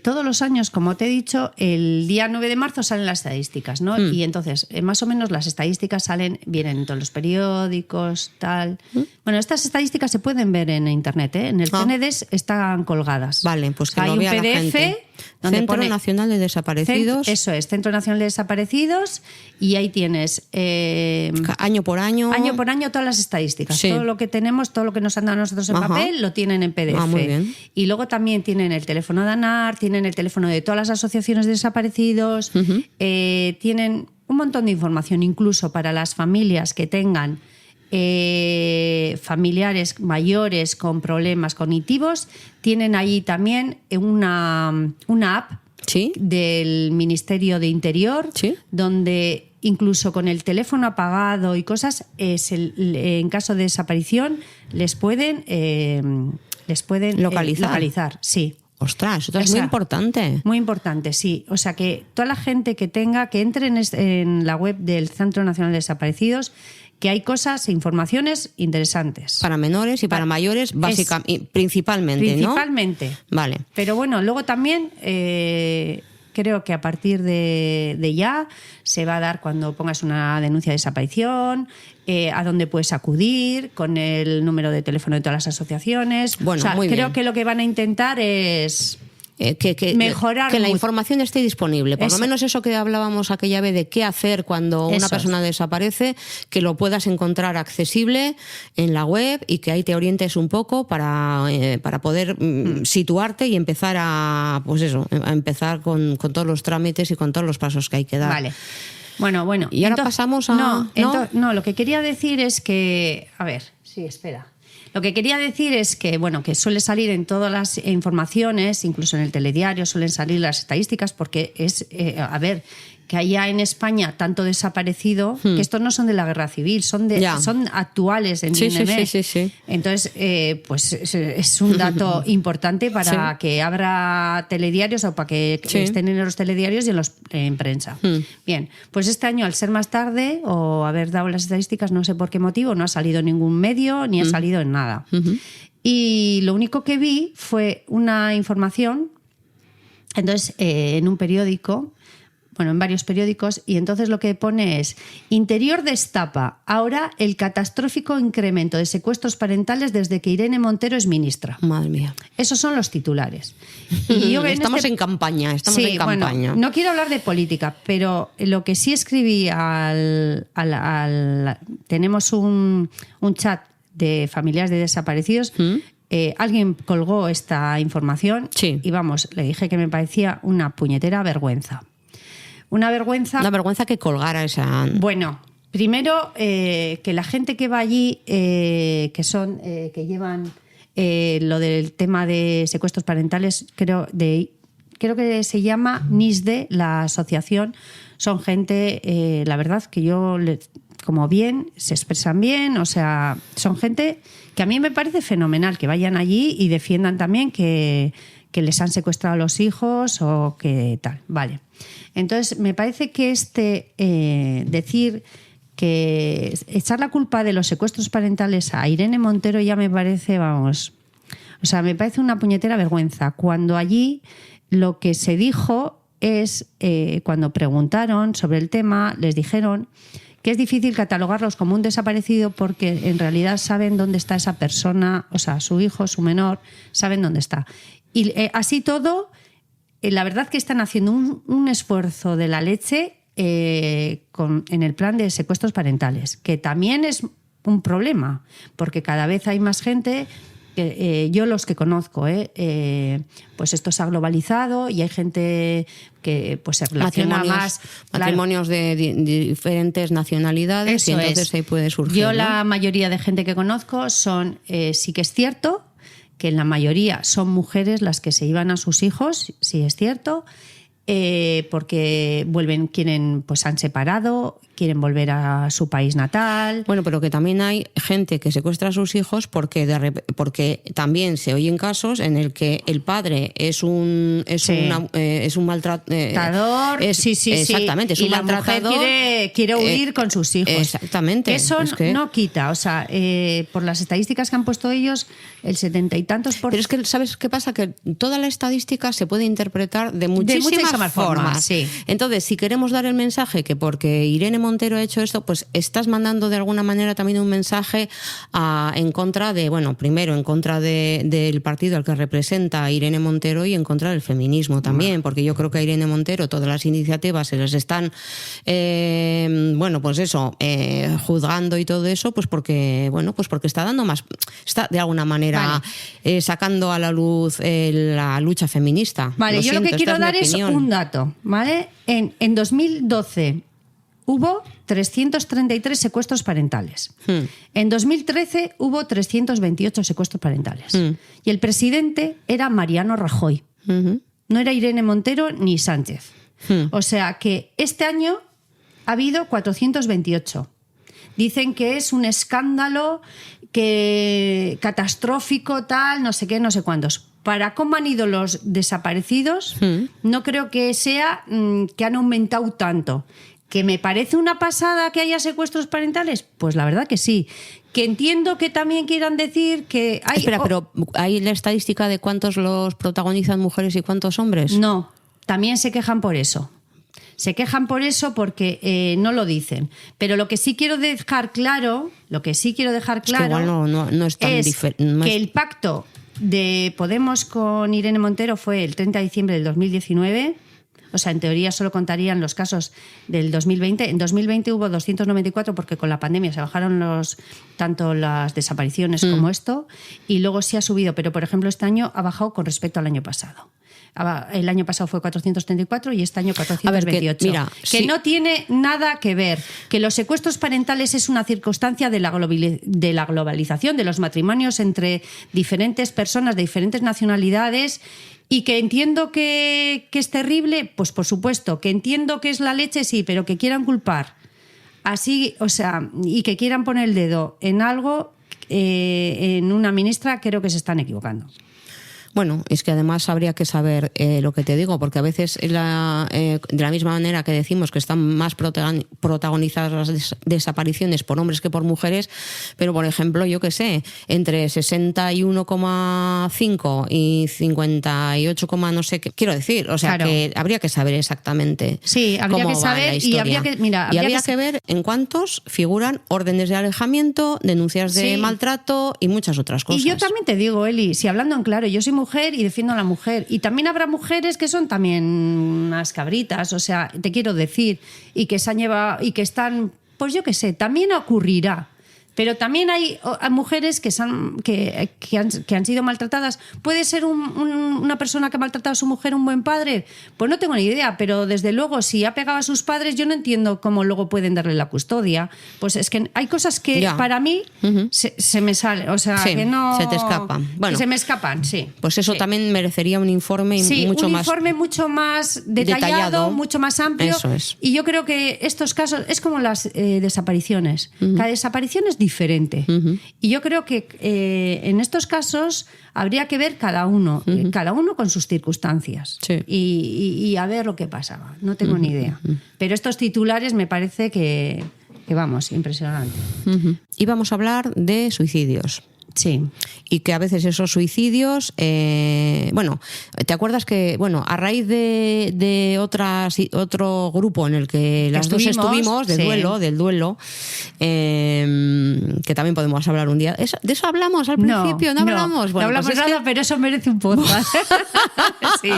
todos los años, como te he dicho, el día 9 de marzo salen las estadísticas, ¿no? Y entonces, más o menos las estadísticas vienen en todos los periódicos, tal. Bueno, estas estadísticas se pueden ver en internet, ¿eh? En el CNDES están colgadas. Vale, pues que hay lo un vea PDF la gente. Centro Nacional de Desaparecidos. Eso es, Centro Nacional de Desaparecidos, y ahí tienes año por año todas las estadísticas. Sí. Todo lo que tenemos, todo lo que nos han dado a nosotros en papel, lo tienen en PDF. Muy bien. Y luego también tienen el teléfono de ANAR, tienen el teléfono de todas las asociaciones de desaparecidos, tienen un montón de información, incluso para las familias que tengan familiares mayores con problemas cognitivos, tienen ahí también una app del Ministerio de Interior, donde incluso con el teléfono apagado y cosas, en caso de desaparición les pueden localizar. Sí. Ostras, eso es muy importante. Muy importante, sí. O sea, que toda la gente que entre en la web del Centro Nacional de Desaparecidos, que hay cosas, informaciones interesantes. Para menores y para mayores, principalmente, ¿no? Principalmente. Vale. Pero bueno, luego también creo que a partir de ya se va a dar, cuando pongas una denuncia de desaparición, a dónde puedes acudir, con el número de teléfono de todas las asociaciones. Bueno, o sea, muy creo bien. que lo que van a intentar es mejorar, que la información esté disponible. Por eso. lo menos eso que hablábamos aquella vez de qué hacer cuando una persona desaparece, que lo puedas encontrar accesible en la web y que ahí te orientes un poco para poder situarte y empezar a empezar con todos los trámites y con todos los pasos que hay que dar. Vale. Bueno. Y ahora pasamos a... No, lo que quería decir es que... A ver, sí, espera. Lo que quería decir es que, que suele salir en todas las informaciones, incluso en el telediario suelen salir las estadísticas, porque es, que haya en España tanto desaparecido, que estos no son de la guerra civil, son actuales, entiéndeme. Sí. Entonces, pues es un dato importante para que abra telediarios o para que estén en los telediarios y en prensa. Bien, pues este año, al ser más tarde o haber dado las estadísticas, no sé por qué motivo, no ha salido en ningún medio ni ha salido en nada. Y lo único que vi fue una información, entonces, en un periódico, en varios periódicos, y entonces lo que pone es: Interior destapa ahora el catastrófico incremento de secuestros parentales desde que Irene Montero es ministra. Madre mía. Esos son los titulares. Y yo estamos en campaña. Bueno, no quiero hablar de política, pero lo que sí escribí tenemos un chat de familiares de desaparecidos. Alguien colgó esta información y le dije que me parecía una puñetera vergüenza. Una vergüenza que colgara esa... Bueno, primero que la gente que va allí, que llevan lo del tema de secuestros parentales, creo que se llama NISDE, la asociación, son gente, la verdad, que yo, como bien, se expresan bien, o sea, son gente que a mí me parece fenomenal que vayan allí y defiendan también que les han secuestrado a los hijos o que tal, vale. Entonces, me parece que decir que echar la culpa de los secuestros parentales a Irene Montero ya me parece, me parece una puñetera vergüenza. Cuando allí lo que se dijo es, cuando preguntaron sobre el tema, les dijeron que es difícil catalogarlos como un desaparecido porque en realidad saben dónde está esa persona, o sea, su hijo, su menor, saben dónde está. Y así todo... La verdad que están haciendo un esfuerzo de la leche en el plan de secuestros parentales, que también es un problema, porque cada vez hay más gente, yo los que conozco, pues esto se ha globalizado y hay gente que pues se relaciona matrimonios de diferentes nacionalidades, y entonces ahí puede surgir. Yo la mayoría de gente que conozco son, sí que es cierto, que en la mayoría son mujeres las que se llevan a sus hijos, sí es cierto, porque pues han separado, quieren volver a su país natal. Bueno, pero que también hay gente que secuestra a sus hijos porque también se oyen casos en el que el padre es un maltratador. Exactamente, es un maltratador. La mujer quiere huir con sus hijos. Exactamente. Eso no quita, o sea, por las estadísticas que han puesto ellos, el 70 y tantos %. Pero es que, ¿sabes qué pasa? Que toda la estadística se puede interpretar de muchísimas más formas, sí. Entonces, si queremos dar el mensaje que porque Irene Montero ha hecho esto, pues estás mandando de alguna manera también un mensaje en contra de, bueno, primero en contra del partido al que representa Irene Montero y en contra del feminismo también, porque yo creo que a Irene Montero todas las iniciativas se les están, bueno, pues eso, juzgando y todo eso, pues porque, bueno, pues porque está dando más, está de alguna manera sacando a la luz la lucha feminista. Vale, yo lo que quiero dar es un dato, ¿vale? En 2012 hubo 333 secuestros parentales. En 2013 hubo 328 secuestros parentales. Y el presidente era Mariano Rajoy. No era Irene Montero ni Sánchez. O sea que este año ha habido 428. Dicen que es un escándalo que catastrófico, tal, no sé qué, no sé cuántos. Para cómo han ido los desaparecidos, no creo que sea que han aumentado tanto. ¿Que me parece una pasada que haya secuestros parentales? Pues la verdad que sí. Que entiendo que también quieran decir que hay... Espera, pero ¿hay la estadística de cuántos los protagonizan mujeres y cuántos hombres? No, también se quejan por eso. Se quejan por eso porque no lo dicen. Pero lo que sí quiero dejar claro, es que igual no es tan diferente. Que el pacto de Podemos con Irene Montero fue el 30 de diciembre del 2019. O sea, en teoría solo contarían los casos del 2020. En 2020 hubo 294 porque con la pandemia se bajaron tanto las desapariciones como esto. Y luego sí ha subido, pero por ejemplo este año ha bajado con respecto al año pasado. El año pasado fue 434 y este año 428. Que no tiene nada que ver. Que los secuestros parentales es una circunstancia de la globalización, de los matrimonios entre diferentes personas de diferentes nacionalidades. Y que entiendo que es terrible, pues por supuesto. Que entiendo que es la leche, sí, pero que quieran culpar así, o sea, y que quieran poner el dedo en algo, en una ministra, creo que se están equivocando. Bueno, es que además habría que saber lo que te digo, porque a veces de la misma manera que decimos que están más protagonizadas las desapariciones por hombres que por mujeres, pero por ejemplo, yo qué sé, entre 61,5 y 58, no sé qué, quiero decir, o sea, claro, que habría que saber exactamente. Sí, habría que saber y habría que ver en cuántos figuran órdenes de alejamiento, denuncias de maltrato y muchas otras cosas. Y yo también te digo, Eli, si hablando en claro, yo soy mujer y defiendo a la mujer, y también habrá mujeres que son también unas cabritas, o sea, te quiero decir, y que se han llevado y que están, pues yo qué sé, también ocurrirá. Pero también hay mujeres que han sido maltratadas. ¿Puede ser una persona que ha maltratado a su mujer un buen padre? Pues no tengo ni idea, pero desde luego si ha pegado a sus padres yo no entiendo cómo luego pueden darle la custodia. Pues es que hay cosas que para mí se me salen, o sea, que no... se te escapan. Bueno, se me escapan, sí. Pues eso también merecería un informe mucho más detallado, mucho más amplio. Eso es. Y yo creo que estos casos es como las desapariciones. Cada desaparición es diferente. Y yo creo que en estos casos habría que ver cada uno con sus circunstancias. Sí. Y a ver lo que pasaba. No tengo ni idea. Pero estos titulares me parece que vamos, impresionante. Y vamos a hablar de suicidios. Sí. Y que a veces esos suicidios, bueno, ¿te acuerdas que, bueno, a raíz de otro grupo en el que las dos estuvimos, del duelo, que también podemos hablar un día? ¿De eso hablamos al principio? ¿No hablamos? Bueno, no hablamos nada, pero eso merece un podcast. Sí.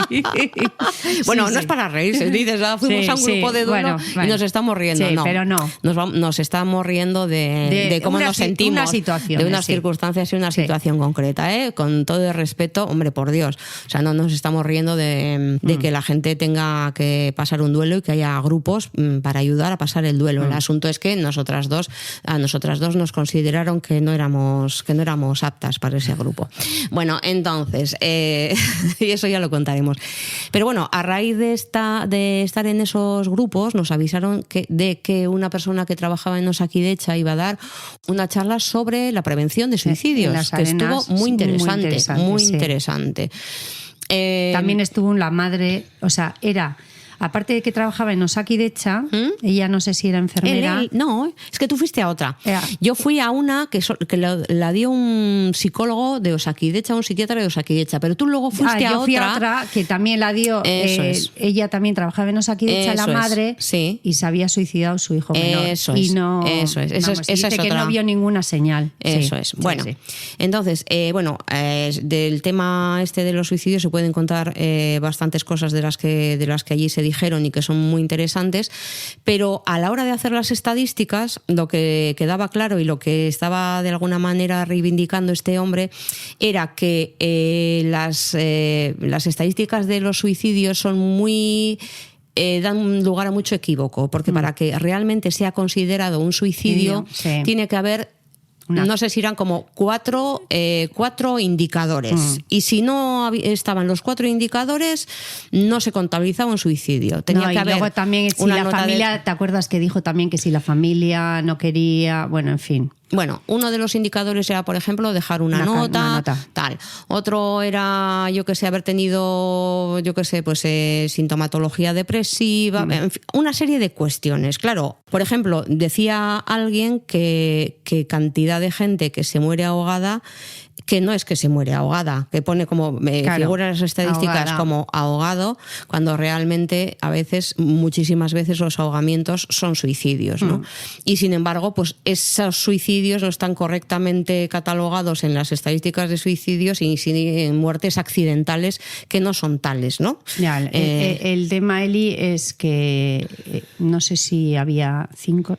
Bueno, no es para reírse, dices, fuimos a un grupo de duelo y nos estamos riendo. Sí, no, pero no. Nos estamos riendo de cómo nos sentimos, de unas circunstancias y una situación concreta, con todo el respeto, hombre, por Dios. O sea, no nos estamos riendo de que la gente tenga que pasar un duelo y que haya grupos para ayudar a pasar el duelo. El asunto es que a nosotras dos nos consideraron que no éramos aptas para ese grupo. Bueno, entonces, y eso ya lo contaremos. Pero bueno, a raíz de estar en esos grupos, nos avisaron de que una persona que trabajaba en Osakidecha iba a dar una charla sobre la prevención de suicidios, que estuvo muy interesante. También estuvo la madre, o sea, aparte de que trabajaba en Osakidecha, ella no sé si era enfermera. No, es que tú fuiste a otra. Yo fui a una que la dio un psicólogo de Osakidecha, un psiquiatra de Osakidecha, pero tú luego fuiste a otra. Yo fui a otra que también la dio. Ella también trabajaba en Osakidecha, la madre, sí. Y se había suicidado su hijo menor. Eso es. Esa es otra. Que no vio ninguna señal. Eso es. Bueno, entonces, del tema de los suicidios se pueden contar bastantes cosas de las que allí se dijeron y que son muy interesantes, pero a la hora de hacer las estadísticas, lo que quedaba claro y lo que estaba de alguna manera reivindicando este hombre era que las estadísticas de los suicidios son muy... dan lugar a mucho equívoco, porque para que realmente sea considerado un suicidio tiene que haber, no sé si eran como cuatro indicadores, y si no estaban los 4 indicadores no se contabilizaba un suicidio. Tenía que haber. Luego también si la familia, ¿te acuerdas que dijo también que si la familia no quería, bueno, en fin? Bueno, uno de los indicadores era, por ejemplo, dejar una nota, tal. Otro era, haber tenido, sintomatología depresiva, en fin, una serie de cuestiones. Claro, por ejemplo, decía alguien que cantidad de gente que se muere ahogada, que no es que se muere ahogada, que pone como figura en las estadísticas ahogada, como ahogado, cuando realmente muchísimas veces los ahogamientos son suicidios, ¿no? Y sin embargo, pues esos suicidios no están correctamente catalogados en las estadísticas de suicidios y en muertes accidentales que no son tales, ¿no? Ya, el tema, Eli, es que no sé si había 5,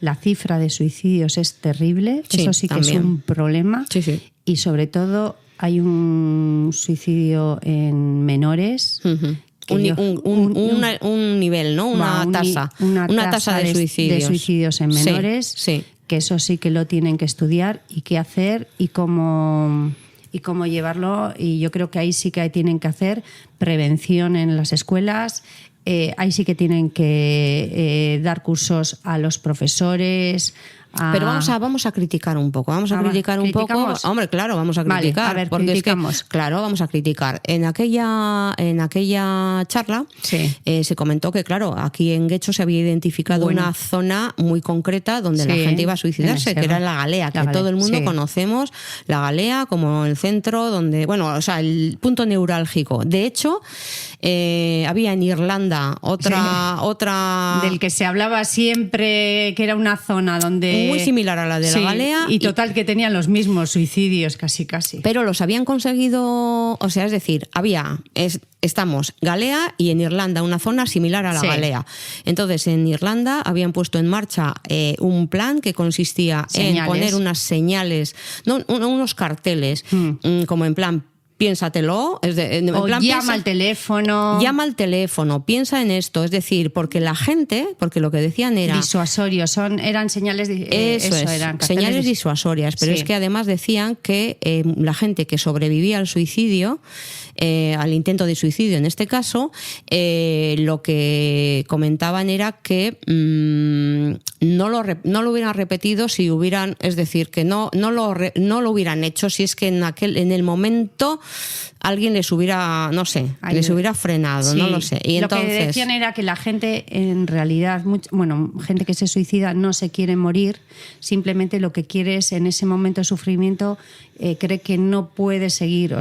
la cifra de suicidios es terrible, eso sí que también es un problema. Sí. Y sobre todo hay un suicidio en menores. Un nivel, ¿no? Una tasa de suicidios en menores. Sí. Que eso sí que lo tienen que estudiar y qué hacer y cómo llevarlo. Y yo creo que ahí sí que tienen que hacer prevención en las escuelas. Ahí sí que tienen que dar cursos a los profesores. Pero vamos a criticar un poco. Vamos a criticar un poco. Hombre, claro, vamos a criticar. Vale, a ver, porque criticamos. Es que, claro, vamos a criticar. En aquella charla se comentó que, claro, aquí en Guecho se había identificado una zona muy concreta donde la gente iba a suicidarse, que era la Galea, que todo el mundo conocemos la Galea como el centro donde, el punto neurálgico. De hecho, había en Irlanda otra del que se hablaba siempre, que era una zona donde muy similar a la de la Galea. Y total, que tenían los mismos suicidios casi. Pero los habían conseguido, es decir, estamos Galea y en Irlanda una zona similar a la Galea. Entonces, en Irlanda habían puesto en marcha un plan que consistía en poner unas señales, unos carteles, como en plan, piénsatelo. Llama al teléfono. Llama al teléfono, piensa en esto. Es decir, porque la gente, porque lo que decían era... Disuasorios, eran señales... eran señales disuasorias, pero es que además decían que la gente que sobrevivía al suicidio, al intento de suicidio en este caso, lo que comentaban era que no lo hubieran repetido si hubieran... Es decir, que no lo hubieran hecho si es que en el momento alguien les hubiera, les hubiera frenado, no lo sé. Y entonces, lo que decían era que la gente, en realidad, gente que se suicida no se quiere morir, simplemente lo que quiere es, en ese momento de sufrimiento, cree que no puede seguir,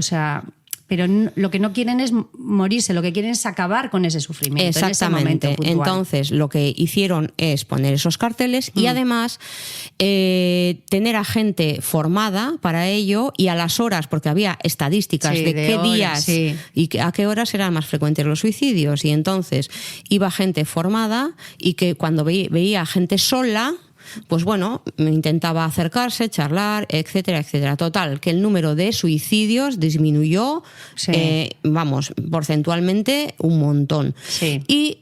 pero lo que no quieren es morirse, lo que quieren es acabar con ese sufrimiento. Exactamente. En ese momento entonces, lo que hicieron es poner esos carteles y además tener a gente formada para ello y a las horas, porque había estadísticas de qué horas, días y a qué horas eran más frecuentes los suicidios. Y entonces iba gente formada y que cuando veía gente sola, pues intentaba acercarse, charlar, etcétera, etcétera. Total, que el número de suicidios disminuyó, porcentualmente un montón. Sí. Y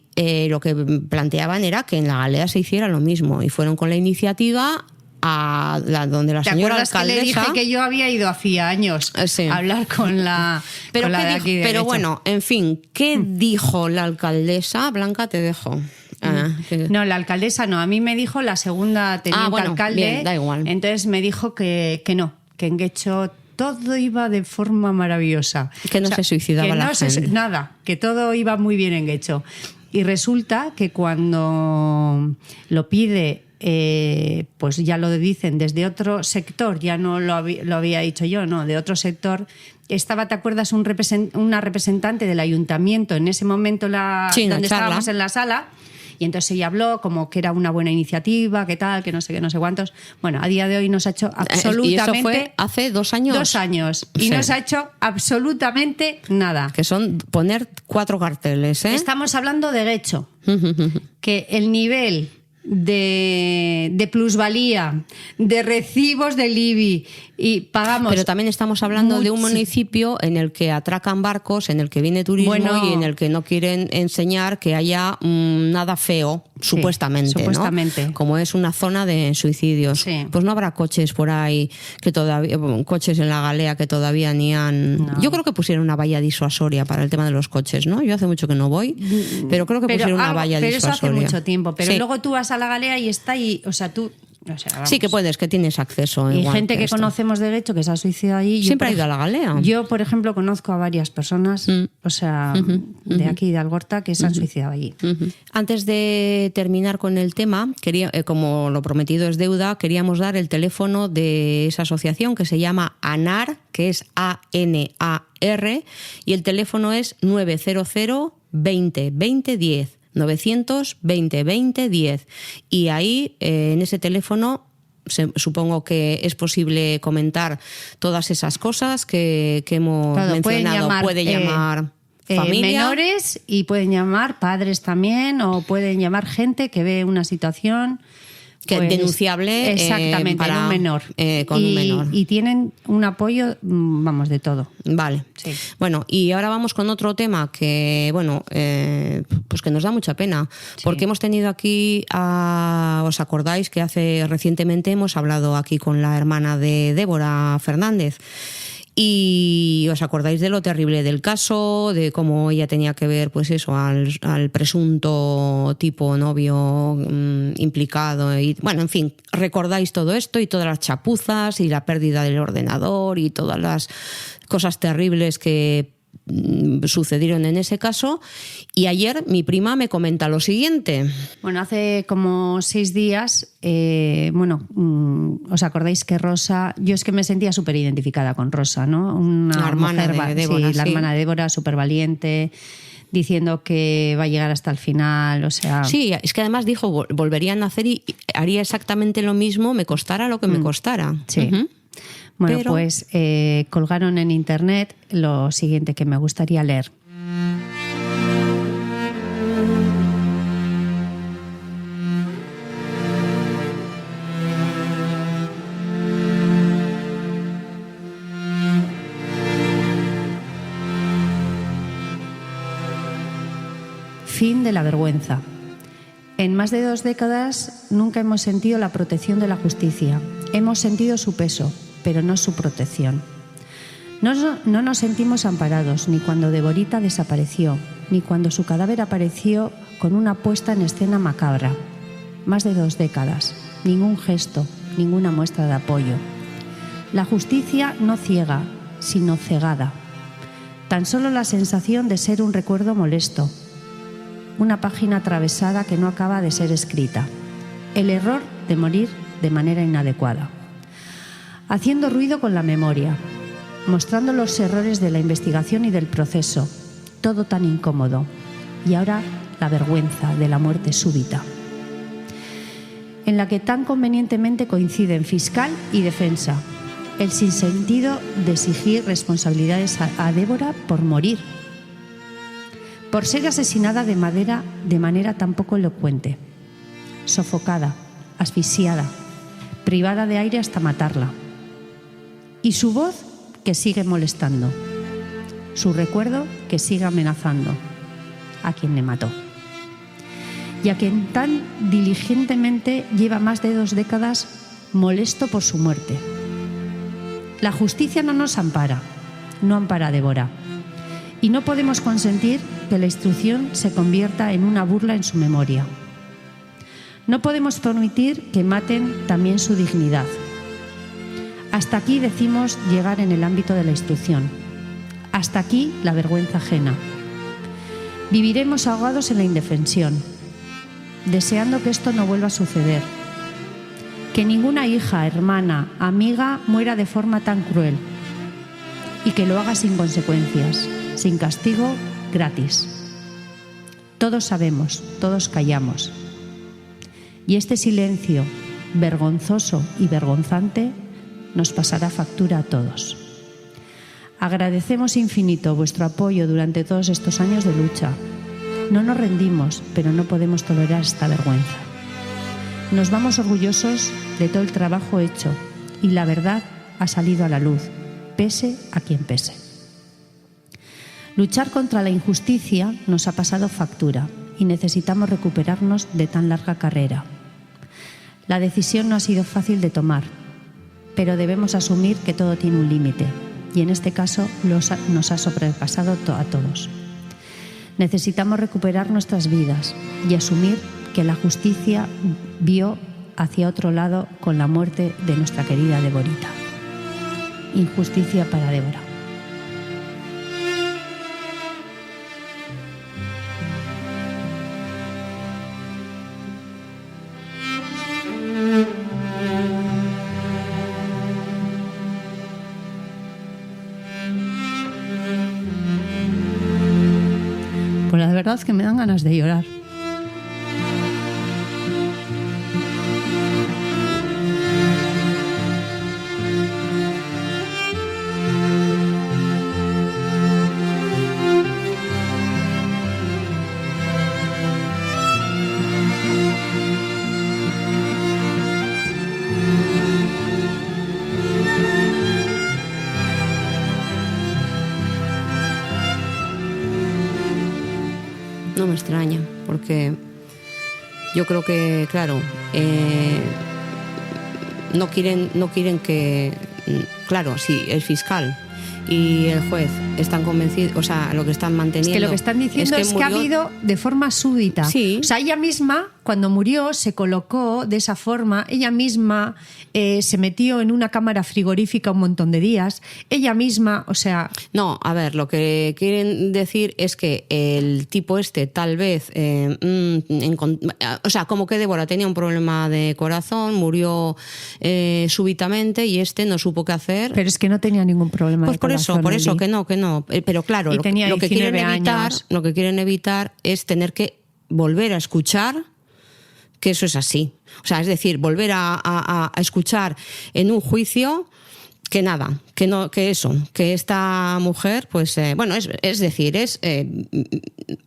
lo que planteaban era que en la Galea se hiciera lo mismo y fueron con la iniciativa a donde la señora alcaldesa... Que le dije que yo había ido hacía años a hablar con la... Pero, con la de aquí de pero Guecho. Bueno, en fin, ¿qué dijo la alcaldesa? Blanca, te dejo. No, la alcaldesa no. A mí me dijo la segunda teniente alcalde. Bien, da igual. Entonces me dijo que no, que en Guecho todo iba de forma maravillosa. Que no se suicidaba que la no gente. Nada, que todo iba muy bien en Guecho. Y resulta que cuando lo pide, pues ya lo dicen desde otro sector, ya no lo había dicho yo, no, de otro sector. Estaba, ¿te acuerdas? Una representante del ayuntamiento en ese momento donde estábamos en la sala. Y entonces ella habló como que era una buena iniciativa, que tal, que no sé qué, no sé cuántos. Bueno, a día de hoy nos ha hecho absolutamente... ¿Y eso fue hace 2 años? 2 años. Y sí. no se ha hecho absolutamente nada. Que son poner 4 carteles, ¿eh? Estamos hablando de Guecho. Que el nivel de plusvalía, de recibos del IBI, y pagamos... Pero también estamos hablando de un municipio en el que atracan barcos, en el que viene turismo y en el que no quieren enseñar que haya nada feo, sí, supuestamente, ¿no? Como es una zona de suicidios. Sí. Pues no habrá coches por ahí, que todavía coches en la Galea que todavía ni han... No. Yo creo que pusieron una valla disuasoria para el tema de los coches, ¿no? Yo hace mucho que no voy, pero creo que pusieron una valla disuasoria. Pero eso hace mucho tiempo. Pero sí. Luego tú vas a la Galea y está ahí, o sea, tú... O sea, vamos. Sí que puedes, que tienes acceso. Y gente que conocemos de Guecho que se ha suicidado allí. Siempre ha ido a la Galea. Yo, por ejemplo, conozco a varias personas, o sea, de aquí, de Algorta, que se han suicidado allí. Antes de terminar con el tema, como lo prometido es deuda, queríamos dar el teléfono de esa asociación que se llama ANAR, que es ANAR, y el teléfono es 900 20 20 10. 920 20 10, y ahí en ese teléfono supongo que es posible comentar todas esas cosas que hemos mencionado. Puede llamar familia, menores, y pueden llamar padres también, o pueden llamar gente que ve una situación que pues, denunciable exactamente para, en un menor. Con un menor. Y tienen un apoyo, vamos, de todo. Vale. Sí. Bueno, y ahora vamos con otro tema que, bueno, pues que nos da mucha pena, sí. Porque hemos tenido aquí, ¿os acordáis que recientemente hemos hablado aquí con la hermana de Débora Fernández? Y os acordáis de lo terrible del caso, de cómo ella tenía que ver, pues eso, al presunto tipo novio implicado. Y bueno, en fin, recordáis todo esto y todas las chapuzas y la pérdida del ordenador y todas las cosas terribles que sucedieron en ese caso. Y ayer mi prima me comenta lo siguiente. Bueno, hace como 6 días, ¿os acordáis que Rosa... Yo es que me sentía súper identificada con Rosa, ¿no? La hermana de Débora. Sí, la hermana de Débora, súper valiente, diciendo que va a llegar hasta el final, o sea... Sí, es que además dijo, volvería a nacer y haría exactamente lo mismo, me costara lo que me costara. Sí. Bueno, pues colgaron en internet lo siguiente que me gustaría leer. Fin de la vergüenza. En más de 2 décadas nunca hemos sentido la protección de la justicia. Hemos sentido su peso, pero no su protección. No nos sentimos amparados ni cuando Deborita desapareció, ni cuando su cadáver apareció con una puesta en escena macabra. Más de 2 décadas, ningún gesto, ninguna muestra de apoyo. La justicia no ciega, sino cegada. Tan solo la sensación de ser un recuerdo molesto, una página atravesada que no acaba de ser escrita. El error de morir de manera inadecuada. Haciendo ruido con la memoria, mostrando los errores de la investigación y del proceso, todo tan incómodo. Y ahora la vergüenza de la muerte súbita, en la que tan convenientemente coinciden fiscal y defensa. El sinsentido de exigir responsabilidades a Débora por morir, por ser asesinada de manera tan poco elocuente, sofocada, asfixiada, privada de aire hasta matarla. Y su voz que sigue molestando, su recuerdo que sigue amenazando a quien le mató. Y a quien tan diligentemente lleva más de 2 décadas molesto por su muerte. La justicia no nos ampara, no ampara a Débora. Y no podemos consentir que la instrucción se convierta en una burla en su memoria. No podemos permitir que maten también su dignidad. Hasta aquí decimos llegar en el ámbito de la instrucción. Hasta aquí la vergüenza ajena. Viviremos ahogados en la indefensión, deseando que esto no vuelva a suceder. Que ninguna hija, hermana, amiga muera de forma tan cruel y que lo haga sin consecuencias, sin castigo, gratis. Todos sabemos, todos callamos. Y este silencio vergonzoso y vergonzante nos pasará factura a todos. Agradecemos infinito vuestro apoyo durante todos estos años de lucha. No nos rendimos, pero no podemos tolerar esta vergüenza. Nos vamos orgullosos de todo el trabajo hecho y la verdad ha salido a la luz, pese a quien pese. Luchar contra la injusticia nos ha pasado factura y necesitamos recuperarnos de tan larga carrera. La decisión no ha sido fácil de tomar, pero debemos asumir que todo tiene un límite y en este caso nos ha sobrepasado a todos. Necesitamos recuperar nuestras vidas y asumir que la justicia vio hacia otro lado con la muerte de nuestra querida Deborita. Injusticia para Débora. Pues la verdad es que me dan ganas de llorar. No me extraña, porque yo creo que, claro, no quieren que, claro, si el fiscal y el juez están convencidos, o sea, lo que están manteniendo... Es que lo que están diciendo es que ha habido de forma súbita. Sí. O sea, ella misma, cuando murió, se colocó de esa forma, ella misma se metió en una cámara frigorífica un montón de días, ella misma, o sea... No, a ver, lo que quieren decir es que el tipo este tal vez, o sea, como que Débora tenía un problema de corazón, murió súbitamente y este no supo qué hacer. Pero es que no tenía ningún problema de corazón. Por eso, que no. Pero claro, lo que quieren evitar es tener que volver a escuchar que eso es así. O sea, es decir, volver a escuchar en un juicio que nada, que esta mujer, pues, bueno, es decir,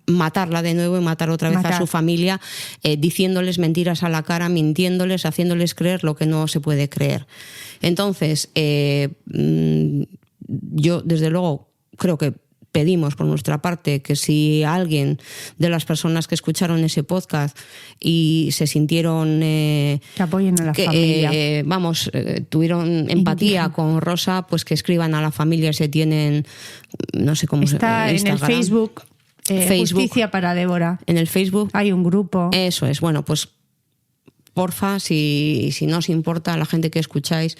matarla de nuevo y matar otra vez a su familia, diciéndoles mentiras a la cara, mintiéndoles, haciéndoles creer lo que no se puede creer. Entonces, yo, desde luego, creo que pedimos por nuestra parte que si alguien de las personas que escucharon ese podcast y se sintieron que apoyen a la familia, tuvieron empatía con Rosa, pues que escriban a la familia si tienen, no sé cómo está en el Facebook, Justicia para Débora. En el Facebook hay un grupo. Eso es. Bueno, pues porfa, si no os importa, a la gente que escucháis,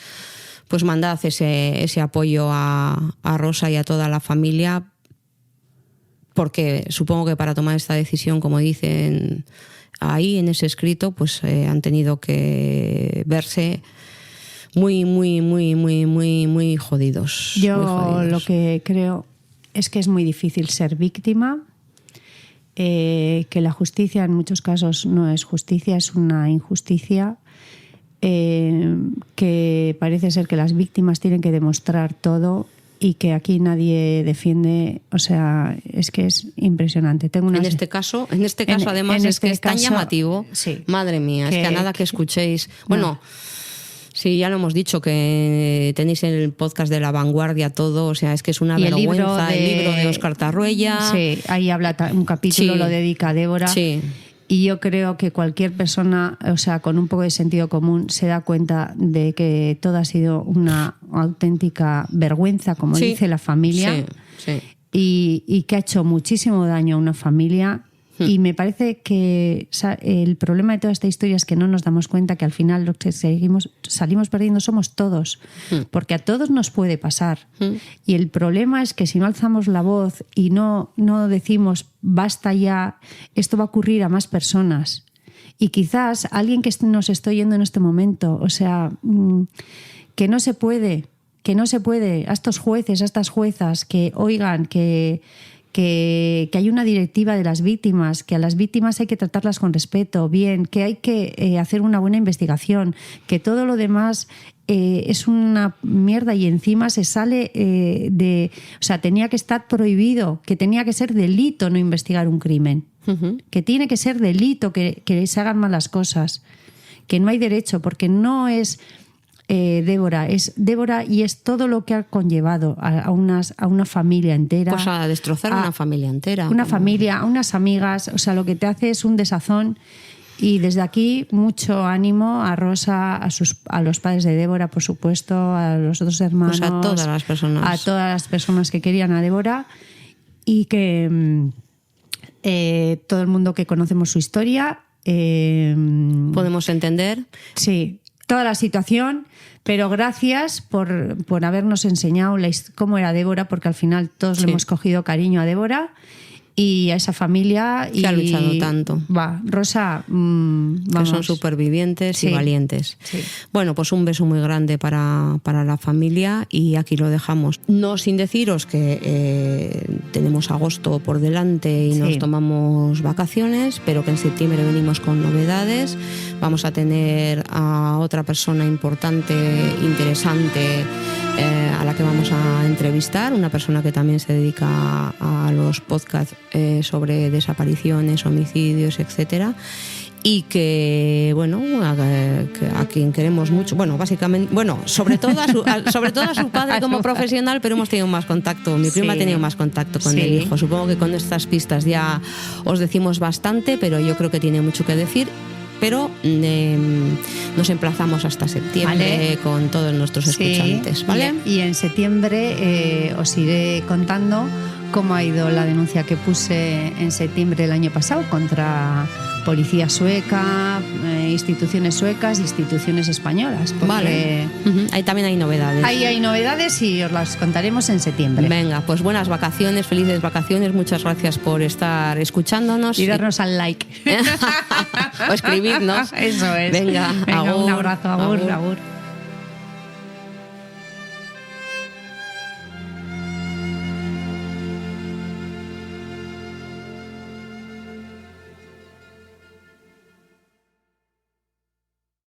pues mandad ese apoyo a Rosa y a toda la familia, porque supongo que para tomar esta decisión, como dicen ahí en ese escrito, pues han tenido que verse muy jodidos. Yo lo que creo es que es muy difícil ser víctima, que la justicia en muchos casos no es justicia, es una injusticia, que parece ser que las víctimas tienen que demostrar todo y que aquí nadie defiende, o sea, es que es impresionante. En este caso además es que es tan llamativo, sí, madre mía, es que a nada que escuchéis, bueno, sí, ya lo hemos dicho, que tenéis en el podcast de La Vanguardia todo, o sea, es que es una vergüenza, el libro de Óscar Tarruella. Sí, ahí habla un capítulo, sí, lo dedica a Débora. Sí. Y yo creo que cualquier persona, o sea, con un poco de sentido común, se da cuenta de que todo ha sido una auténtica vergüenza, como dice la familia, y que ha hecho muchísimo daño a una familia Y me parece que el problema de toda esta historia es que no nos damos cuenta que al final lo que salimos perdiendo somos todos, porque a todos nos puede pasar. Y el problema es que si no alzamos la voz y no decimos basta ya, esto va a ocurrir a más personas. Y quizás alguien que nos esté oyendo en este momento, o sea, que no se puede, a estos jueces, a estas juezas, que oigan que hay una directiva de las víctimas, que a las víctimas hay que tratarlas con respeto, bien, que hay que hacer una buena investigación, que todo lo demás es una mierda y encima se sale o sea, tenía que estar prohibido, que tenía que ser delito no investigar un crimen, que tiene que ser delito que se hagan malas cosas, que no hay derecho, porque no es... Débora, es Débora y es todo lo que ha conllevado a una familia entera. Pues a destrozar una familia entera. Una familia, a unas amigas, o sea, lo que te hace es un desazón. Y desde aquí, mucho ánimo a Rosa, a los padres de Débora, por supuesto, a los otros hermanos. Pues a todas las personas. A todas las personas que querían a Débora y que todo el mundo que conocemos su historia... podemos entender. Sí, toda la situación, pero gracias por habernos enseñado cómo era Débora, porque al final todos le hemos cogido cariño a Débora y a esa familia. Que ha luchado tanto. Rosa, vamos. Que son supervivientes y valientes. Sí. Bueno, pues un beso muy grande para la familia y aquí lo dejamos. No sin deciros que tenemos agosto por delante y nos tomamos vacaciones, pero que en septiembre venimos con novedades. Vamos a tener a otra persona importante, interesante, a la que vamos a entrevistar, una persona que también se dedica a los podcasts sobre desapariciones, homicidios, etcétera, y que, bueno, a quien queremos mucho, bueno, básicamente, bueno, sobre todo a su padre como profesional, pero hemos tenido más contacto, mi prima ha tenido más contacto con el hijo. Supongo que con estas pistas ya os decimos bastante, pero yo creo que tiene mucho que decir. Pero nos emplazamos hasta septiembre con todos nuestros escuchantes, ¿vale? Y en septiembre os iré contando cómo ha ido la denuncia que puse en septiembre del año pasado contra policía sueca, instituciones suecas, instituciones españolas. Vale. Ahí también hay novedades. Ahí hay novedades y os las contaremos en septiembre. Venga, pues buenas vacaciones, felices vacaciones. Muchas gracias por estar escuchándonos. Y darnos al like. O escribirnos. Eso es. Venga, agur, un abrazo, agur.